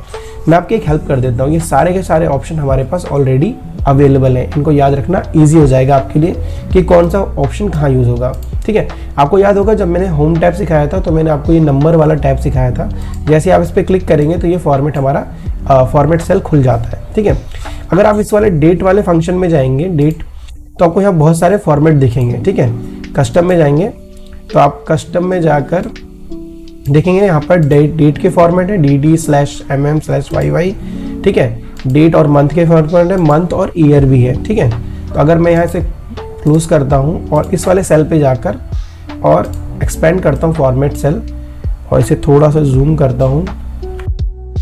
मैं आपकी एक हेल्प कर देता हूँ, ये सारे के सारे ऑप्शन हमारे पास ऑलरेडी अवेलेबल है, इनको याद रखना ईजी हो जाएगा आपके लिए कि कौन सा ऑप्शन कहाँ यूज़ होगा। ठीक है, आपको याद होगा जब मैंने होम टैब सिखाया था तो मैंने आपको ये नंबर वाला टैब सिखाया था, जैसे आप इस पर क्लिक करेंगे तो ये फॉर्मेट हमारा फॉर्मेट सेल खुल जाता है। ठीक है, अगर आप इस वाले डेट वाले फंक्शन में जाएंगे, डेट, तो आपको यहाँ बहुत सारे फॉर्मेट दिखेंगे। ठीक है, कस्टम में जाएंगे तो आप कस्टम में जाकर देखेंगे यहाँ पर डेट के फॉर्मेट है dd/mm/yy। ठीक है, डेट और मंथ के फॉर्मेट है, मंथ और ईयर भी है। ठीक है, तो अगर मैं यहाँ से क्लोज करता हूँ और इस वाले सेल पे जाकर और एक्सपेंड करता हूँ फॉर्मेट सेल और इसे थोड़ा सा जूम करता हूँ,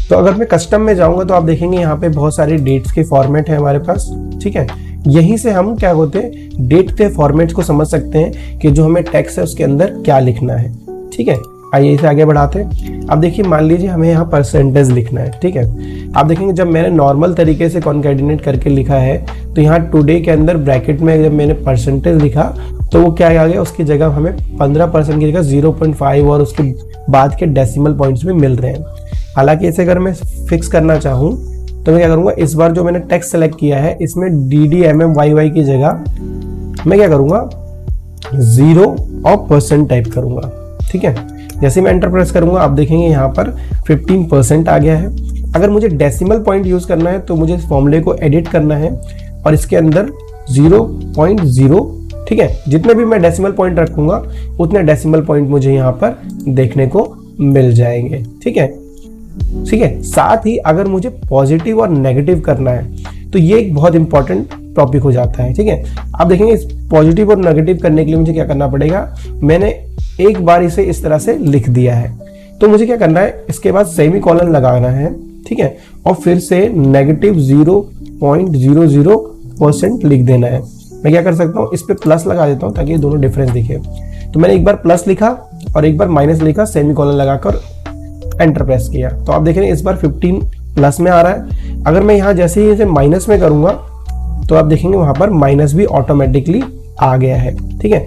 तो अगर मैं कस्टम में जाऊँगा तो आप देखेंगे यहाँ पे बहुत सारे डेट्स के फॉर्मेट है हमारे पास। ठीक है, यहीं से हम क्या होते हैं, डेट के फॉर्मेट्स को समझ सकते हैं कि जो हमें टेक्स्ट है उसके अंदर क्या लिखना है। ठीक है, आइए इसे आगे बढ़ाते हैं। अब देखिए, मान लीजिए हमें यहाँ परसेंटेज लिखना है। ठीक है, आप देखेंगे जब मैंने नॉर्मल तरीके से कॉन्कैटिनेट करके लिखा है तो यहाँ टुडे के अंदर ब्रैकेट में जब मैंने परसेंटेज लिखा तो वो क्या आ गया, उसकी जगह हमें 15% की जगह 0.5 और उसके बाद के डेसिमल पॉइंट्स भी मिल रहे हैं। हालांकि इसे अगर मैं फिक्स करना चाहूँ तो मैं क्या करूँगा, इस बार जो मैंने टेक्स्ट सेलेक्ट किया है इसमें DDMMYY की जगह मैं क्या करूँगा 0 और % टाइप करूँगा। ठीक है, जैसे मैं एंटर प्रेस करूंगा आप देखेंगे यहाँ पर 15% आ गया है। अगर मुझे डेसिमल पॉइंट यूज करना है तो मुझे इस फॉर्मूले को एडिट करना है और इसके अंदर 0.0, ठीक है, जितने भी मैं डेसिमल पॉइंट रखूंगा उतने डेसिमल पॉइंट मुझे यहाँ पर देखने को मिल जाएंगे। ठीक है, ठीक है, साथ ही अगर मुझे पॉजिटिव और नेगेटिव करना है तो ये एक बहुत इंपॉर्टेंट टॉपिक हो जाता है। ठीक है, आप देखेंगे इस पॉजिटिव और नेगेटिव करने के लिए मुझे क्या करना पड़ेगा, मैंने एक बार इसे इस तरह से लिख दिया है तो मुझे क्या करना है, इसके बाद सेमीकोलन लगाना है। ठीक है, और फिर से -0.00% लिख देना है। मैं क्या कर सकता हूँ, इस पे प्लस लगा देता हूँ ताकि ये दोनों डिफरेंस दिखे। तो मैंने एक बार प्लस लिखा और एक बार माइनस लिखा, सेमीकोलन लगाकर एंटर प्रेस किया, तो आप देख रहे हैं इस बार 15 प्लस में आ रहा है। अगर मैं यहाँ जैसे ही इसे माइनस में करूंगा तो आप देखेंगे वहां पर माइनस भी ऑटोमेटिकली आ गया है। ठीक है,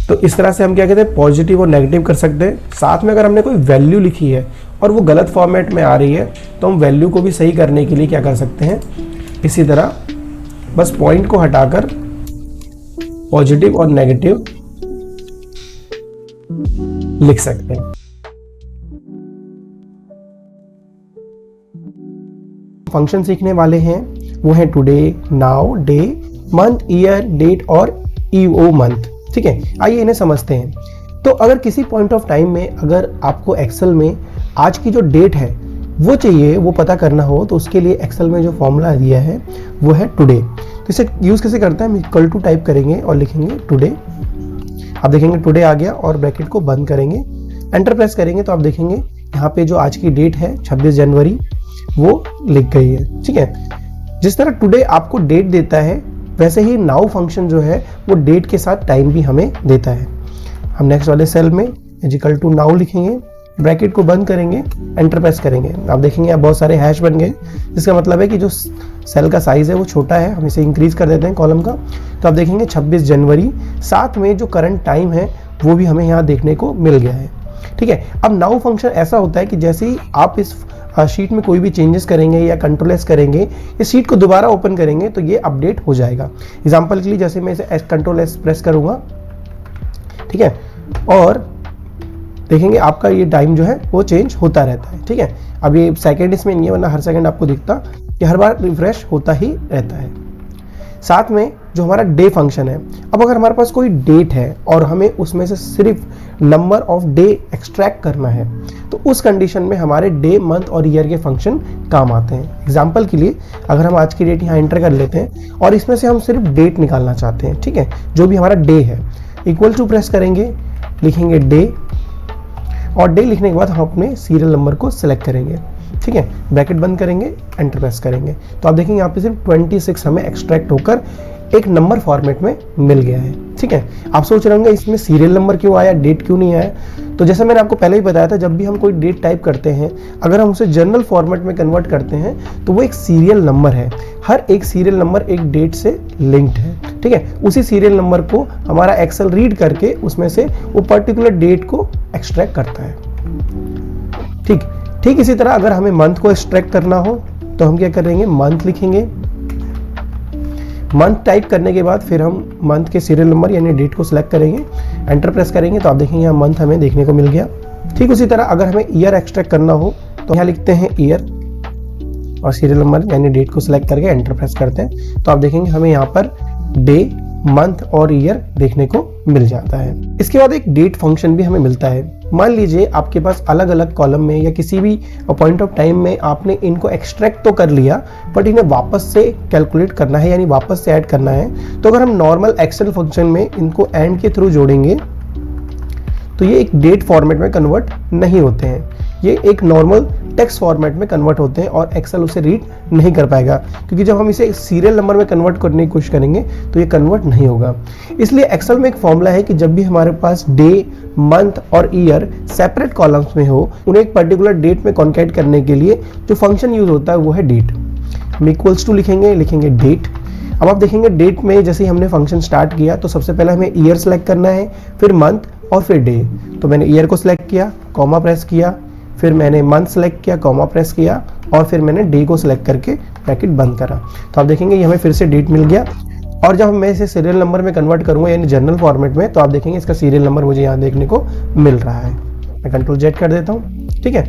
तो इस तरह से हम क्या कहते हैं, पॉजिटिव और नेगेटिव कर सकते हैं। साथ में अगर हमने कोई वैल्यू लिखी है और वो गलत फॉर्मेट में आ रही है तो हम वैल्यू को भी सही करने के लिए क्या कर सकते हैं, इसी तरह बस पॉइंट को हटाकर पॉजिटिव और नेगेटिव लिख सकते हैं। फंक्शन सीखने वाले हैं वो है today, now, day, month, year, date और ईओ मंथ। ठीक है, आइए इन्हें समझते हैं। तो अगर किसी पॉइंट ऑफ टाइम में अगर आपको एक्सेल में आज की जो डेट है वो चाहिए, वो पता करना हो, तो उसके लिए एक्सेल में जो फॉर्मूला दिया है वो है टुडे। तो इसे यूज़ कैसे करते हैं, हम इक्वल टू टाइप करेंगे और लिखेंगे टुडे। आप देखेंगे टुडे आ गया और ब्रैकेट को बंद करेंगे, एंटर प्रेस करेंगे तो आप देखेंगे यहाँ पे जो आज की डेट है 26 जनवरी वो लिख गई है। ठीक है, जिस तरह टुडे आपको डेट देता है वैसे ही नाउ फंक्शन जो है वो डेट के साथ टाइम भी हमें देता है। हम नेक्स्ट वाले सेल में इक्वल टू नाउ लिखेंगे, ब्रैकेट को बंद करेंगे, एंटर प्रेस करेंगे। आप देखेंगे यहाँ बहुत सारे हैश बन गए, जिसका मतलब है कि जो सेल का साइज है वो छोटा है, हम इसे इंक्रीज कर देते हैं कॉलम का। तो आप देखेंगे 26 जनवरी, साथ में जो करंट टाइम है वो भी हमें यहाँ देखने को मिल गया है। ठीक है, अब नाउ फंक्शन ऐसा होता है कि जैसे ही आप इस शीट में कोई भी चेंजेस करेंगे या कंट्रोल एस करेंगे, इस शीट को दोबारा ओपन करेंगे तो ये अपडेट हो जाएगा। एग्जांपल के लिए जैसे मैं इसे कंट्रोल एस प्रेस करूंगा, ठीक है, और देखेंगे आपका ये टाइम जो है वो चेंज होता रहता है। ठीक है, अब ये सेकंड इसमें नहीं है, वरना हर सेकंड आपको दिखता कि हर बार रिफ्रेश होता ही रहता है। साथ में जो हमारा डे फंक्शन है। अब अगर हमारे पास कोई डेट है और हमें उसमें से सिर्फ नंबर ऑफ डे एक्सट्रैक्ट करना है, तो उस कंडीशन में हमारे डे, मंथ और ईयर के फंक्शन काम आते हैं। एग्जाम्पल के लिए अगर हम आज की डेट यहाँ एंटर कर लेते हैं और इसमें से हम सिर्फ डेट निकालना चाहते हैं, ठीक है, जो भी हमारा डे है, इक्वल टू प्रेस करेंगे, लिखेंगे डे, और डे लिखने के बाद हम अपने सीरियल नंबर को सिलेक्ट करेंगे, ठीक है, ब्रैकेट बंद करेंगे, एंटर प्रेस करेंगे, तो आप देखेंगे यहाँ पे सिर्फ 26 हमें एक्सट्रैक्ट होकर एक नंबर फॉर्मेट में मिल गया है। ठीक है, आप सोच रहे होंगे इसमें सीरियल नंबर क्यों आया, डेट क्यों नहीं आया? तो जैसा मैंने आपको पहले ही बताया था, जब भी हम कोई डेट टाइप करते हैं, अगर हम उसे जनरल फॉर्मेट में कन्वर्ट करते हैं तो वो एक सीरियल नंबर है। हर एक सीरियल नंबर एक डेट से लिंक्ड है। ठीक है, उसी सीरियल नंबर को हमारा एक्सेल रीड करके उसमें से वो पर्टिकुलर डेट को एक्सट्रैक्ट करता है। ठीक इसी तरह अगर हमें मंथ को एक्सट्रैक्ट करना हो तो हम क्या करेंगे, मंथ लिखेंगे, मंथ टाइप करने के बाद फिर हम मंथ के सीरियल नंबर यानी डेट को सिलेक्ट करेंगे, एंटर प्रेस करेंगे, तो आप देखेंगे यहाँ मंथ हमें देखने को मिल गया। ठीक उसी तरह अगर हमें ईयर एक्सट्रैक्ट करना हो तो यहाँ लिखते हैं ईयर और सीरियल नंबर यानी डेट को सिलेक्ट करके एंटर प्रेस करते हैं, तो आप देखेंगे हमें यहाँ पर डे, मंथ और ईयर देखने को मिल जाता है। इसके बाद एक डेट फंक्शन भी हमें मिलता है। मान लीजिए आपके पास अलग अलग कॉलम में या किसी भी पॉइंट ऑफ टाइम में आपने इनको एक्सट्रैक्ट तो कर लिया, बट इन्हें वापस से कैलकुलेट करना है यानी वापस से ऐड करना है। तो अगर हम नॉर्मल एक्सेल फंक्शन में इनको एंड के थ्रू जोड़ेंगे तो ये एक डेट फॉर्मेट में कन्वर्ट नहीं होते हैं, ये एक नॉर्मल टेक्स्ट फॉर्मेट में कन्वर्ट होते हैं और एक्सेल उसे रीड नहीं कर पाएगा, क्योंकि जब हम इसे सीरियल नंबर में कन्वर्ट करने की कोशिश करेंगे तो ये कन्वर्ट नहीं होगा। इसलिए एक्सेल में एक फॉर्मूला है कि जब भी हमारे पास डे, मंथ और ईयर सेपरेट कॉलम्स में हो, उन्हें एक पर्टिकुलर डेट में कॉन्कैट करने के लिए जो फंक्शन यूज होता है वो है डेट। हम इक्वल्स टू लिखेंगे डेट। अब आप देखेंगे डेट में जैसे ही हमने फंक्शन स्टार्ट किया तो सबसे पहले हमें ईयर सेलेक्ट करना है, फिर मंथ और फिर डे। तो मैंने ईयर को सिलेक्ट किया, कॉमा प्रेस किया, फिर मैंने मंथ सेलेक्ट किया, कॉमा प्रेस किया और फिर मैंने डे को सिलेक्ट करके ब्रैकेट बंद करा। तो आप देखेंगे ये हमें फिर से डेट मिल गया। और जब मैं इसे सीरियल नंबर में कन्वर्ट करूंगा यानी जनरल फॉर्मेट में, तो आप देखेंगे इसका सीरियल नंबर मुझे यहाँ देखने को मिल रहा है। मैं कंट्रोल जेड कर देता हूँ। ठीक है,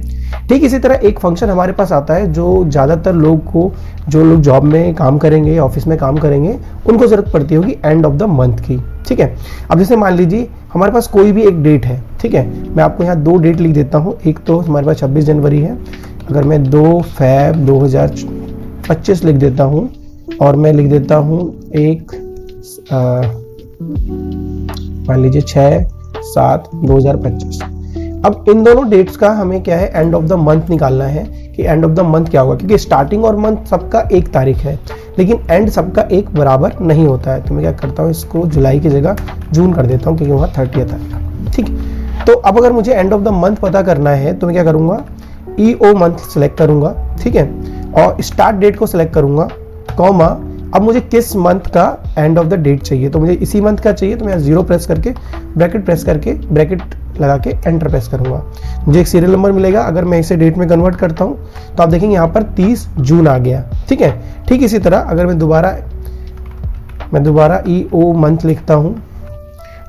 ठीक इसी तरह एक फंक्शन हमारे पास आता है जो ज़्यादातर लोग को, जो लोग जॉब में काम करेंगे, ऑफिस में काम करेंगे, उनको ज़रूरत पड़ती होगी एंड ऑफ द मंथ की। ठीक है, अब जैसे मान लीजिए हमारे पास कोई भी एक डेट है, ठीक है, मैं आपको यहाँ दो डेट लिख देता हूँ। एक तो हमारे पास 26 जनवरी है, अगर मैं 2 फरवरी 2025 लिख देता हूँ और मैं लिख देता हूँ एक मान लीजिए 6/7/2025। अब इन दोनों डेट्स का हमें क्या है, एंड ऑफ द मंथ निकालना है कि एंड ऑफ द मंथ क्या होगा, क्योंकि स्टार्टिंग और मंथ सबका एक तारीख है लेकिन एंड सबका एक बराबर नहीं होता है। तो मैं क्या करता हूँ, इसको जुलाई की जगह जून कर देता हूँ क्योंकि वहाँ 30th आएगा। ठीक, तो अब अगर मुझे एंड ऑफ द मंथ पता करना है तो मैं क्या करूँगा, EO मंथ सेलेक्ट करूँगा, ठीक है, और स्टार्ट डेट को सिलेक्ट करूँगा, कॉमा, अब मुझे किस मंथ का एंड ऑफ द डेट चाहिए, तो मुझे इसी मंथ का चाहिए, तो मैं 0 प्रेस करके ब्रैकेट लगा के एंटर प्रेस करूंगा। मुझे एक सीरियल नंबर मिलेगा। अगर मैं इसे डेट में कन्वर्ट करता हूं तो आप देखेंगे यहाँ पर 30 जून आ गया। ठीक है, ठीक इसी तरह अगर मैं दोबारा EO मंथ लिखता हूं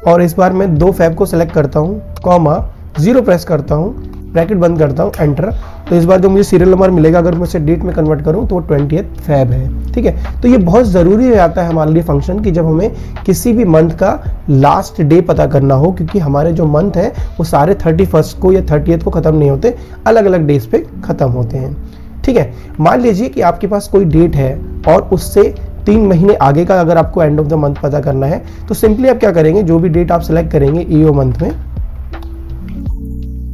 और इस बार मैं 2 फरवरी को सिलेक्ट करता हूं, कॉमा, 0 प्रेस करता हूं, ब्रैकेट बंद करता हूं, एंटर, तो इस बार जो मुझे सीरियल नंबर मिलेगा अगर मैं इसे डेट में कन्वर्ट करूं तो वो 20 फरवरी है। ठीक है, तो ये बहुत ज़रूरी हो जाता है हमारे लिए फंक्शन कि जब हमें किसी भी मंथ का लास्ट डे पता करना हो, क्योंकि हमारे जो मंथ है वो सारे 31 को या 30th को ख़त्म नहीं होते, अलग अलग डेज पे ख़त्म होते हैं। ठीक है, मान लीजिए कि आपके पास कोई डेट है और उससे 3 महीने आगे का अगर आपको एंड ऑफ द मंथ पता करना है तो सिंपली आप क्या करेंगे, जो भी डेट आप सेलेक्ट करेंगे EO मंथ में,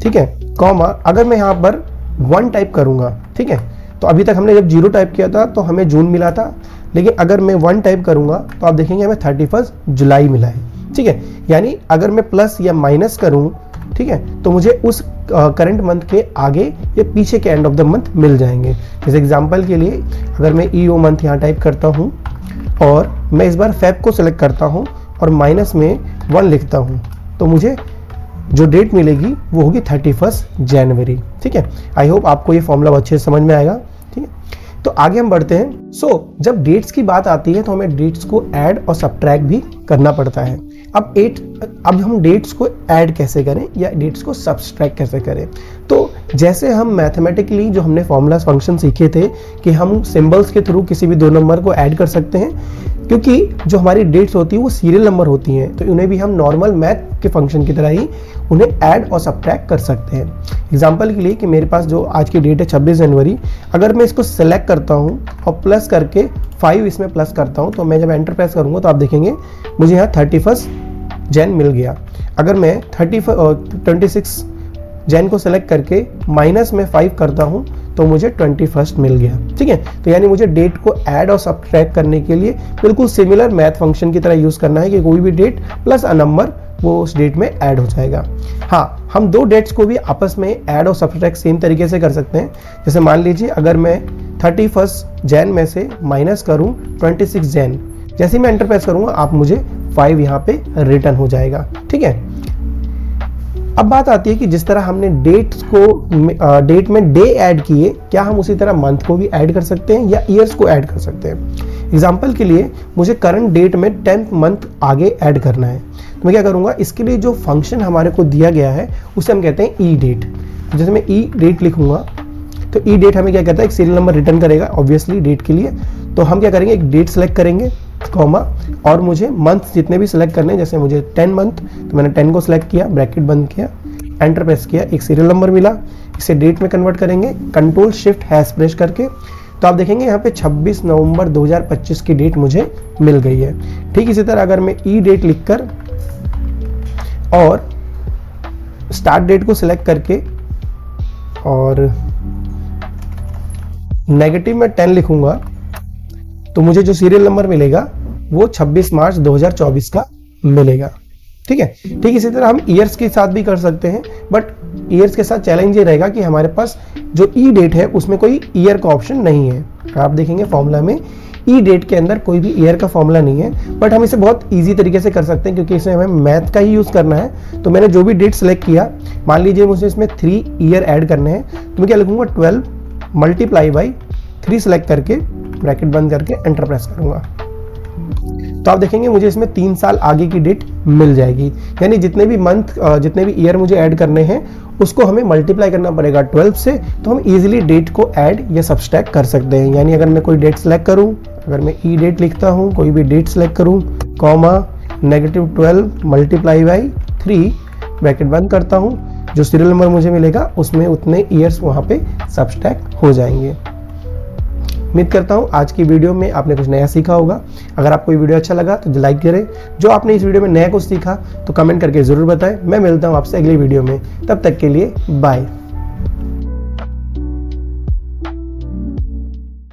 ठीक है, कॉमा, अगर मैं यहाँ पर 1 टाइप करूंगा, ठीक है, तो अभी तक हमने जब 0 टाइप किया था तो हमें जून मिला था, लेकिन अगर मैं 1 टाइप करूंगा तो आप देखेंगे हमें 31 जुलाई मिला है। ठीक है, यानी अगर मैं प्लस या माइनस करूं, ठीक है, तो मुझे उस करंट मंथ के आगे या पीछे के एंड ऑफ द मंथ मिल जाएंगे। जैसे एग्जांपल के लिए अगर मैं EO मंथ यहाँ टाइप करता हूँ और मैं इस बार फेब को सिलेक्ट करता हूँ और माइनस में 1 लिखता हूँ, तो मुझे जो डेट मिलेगी वो होगी 31 जनवरी। ठीक है, आई होप आपको ये फॉर्मूला अच्छे से समझ में आएगा। ठीक है, तो आगे हम बढ़ते हैं। जब डेट्स की बात आती है तो हमें डेट्स को ऐड और सब्ट्रैक्ट भी करना पड़ता है। अब हम डेट्स को ऐड कैसे करें या डेट्स को सब्ट्रैक्ट कैसे करें, तो जैसे हम मैथमेटिकली जो हमने फॉर्मूला फंक्शन सीखे थे कि हम सिंबल्स के थ्रू किसी भी 2 नंबर को ऐड कर सकते हैं, क्योंकि जो हमारी डेट्स होती है वो सीरियल नंबर होती हैं, तो उन्हें भी हम नॉर्मल मैथ के फंक्शन की तरह ही उन्हें ऐड और सब्ट्रैक्ट कर सकते हैं। एग्जांपल के लिए कि मेरे पास जो आज की डेट है 26 जनवरी, अगर मैं इसको सेलेक्ट करता हूं और प्लस करके 5 इसमें प्लस करता हूं, तो मैं जब एंटर प्रेस करूंगा तो आप देखेंगे मुझे यहाँ 31 जैन मिल गया। अगर मैं 26 जैन को सेलेक्ट करके माइनस में 5 करता हूं तो मुझे 21 मिल गया। ठीक है, तो यानी मुझे डेट को ऐड और सब्ट्रैक्ट करने के लिए बिल्कुल सिमिलर मैथ फंक्शन की तरह यूज करना है कि कोई भी डेट प्लस अ नंबर वो उस डेट में ऐड हो जाएगा। हाँ, हम दो डेट्स को भी आपस में ऐड और सब्ट्रैक्ट सेम तरीके से कर सकते हैं। जैसे मान लीजिए अगर मैं 31 जैन में से माइनस करूं 26 जैन, जैसे मैं एंटर प्रेस करूंगा आप मुझे 5 यहाँ पे रिटर्न हो जाएगा। ठीक है, अब बात आती है कि जिस तरह हमने डेट में डे ऐड किए, क्या हम उसी तरह मंथ को भी ऐड कर सकते हैं या ईयर्स को ऐड कर सकते हैं। एग्जाम्पल के लिए मुझे करंट डेट में 10th मंथ आगे ऐड करना है, तो मैं क्या करूंगा, इसके लिए जो फंक्शन हमारे को दिया गया है उसे हम कहते हैं ई डेट। जैसे मैं ई डेट लिखूंगा तो ई डेट हमें क्या कहता है, एक सीरियल नंबर रिटर्न करेगा ऑब्वियसली डेट के लिए। तो हम क्या करेंगे, एक डेट सेलेक्ट करेंगे कॉमा, और मुझे मंथ जितने भी सिलेक्ट करने हैं, जैसे मुझे 10 मंथ, तो मैंने 10 को सिलेक्ट किया, ब्रैकेट बंद किया, एंटर प्रेस किया, एक सीरियल नंबर मिला, इसे डेट में कन्वर्ट करेंगे कंट्रोल शिफ्ट हैश प्रेस करके, तो आप देखेंगे यहाँ पे 26 नवंबर 2025 की डेट मुझे मिल गई है। ठीक इसी तरह अगर मैं ई डेट लिखकर और स्टार्ट डेट को सिलेक्ट करके और नेगेटिव में 10 लिखूंगा तो मुझे जो सीरियल नंबर मिलेगा वो 26 मार्च 2024 का मिलेगा। ठीक है, ठीक इसी तरह हम ईयर्स के साथ भी कर सकते हैं, बट ईयर्स के साथ चैलेंज ये रहेगा कि हमारे पास जो ई डेट है उसमें कोई ईयर का ऑप्शन नहीं है। आप देखेंगे फॉर्मूला में ई डेट के अंदर कोई भी ईयर का फॉर्मूला नहीं है, बट हम इसे बहुत ईजी तरीके से कर सकते हैं क्योंकि इसमें हमें मैथ का ही यूज करना है। तो मैंने जो भी डेट सेलेक्ट किया, मान लीजिए मुझे इसमें 3 ईयर ऐड करने हैं, तो मैं क्या लिखूंगा, 12 मल्टीप्लाई बाई 3 सेलेक्ट करके ब्रैकेट बंद करके एंटर प्रेस करूंगा, तो आप देखेंगे मुझे इसमें 3 साल आगे की डेट मिल जाएगी। यानी जितने भी मंथ जितने भी ईयर मुझे ऐड करने हैं उसको हमें मल्टीप्लाई करना पड़ेगा 12 से, तो हम इजीली डेट को ऐड या सब्सट्रैक्ट कर सकते हैं। यानी अगर मैं कोई डेट सेलेक्ट करूं, अगर मैं ई डेट लिखता हूं, कोई भी डेट सेलेक्ट करूं, कॉमा -12 मल्टीप्लाई बाई 3 ब्रैकेट बंद करता हूं, जो सीरियल नंबर मुझे मिलेगा उसमें उतने ईयर्स वहां पे सब्सट्रैक्ट हो जाएंगे। उम्मीद करता हूं आज की वीडियो में आपने कुछ नया सीखा होगा। अगर आपको ये वीडियो अच्छा लगा तो लाइक करें। जो आपने इस वीडियो में नया कुछ सीखा तो कमेंट करके जरूर बताएं। मैं मिलता हूं आपसे अगली वीडियो में, तब तक के लिए बाय।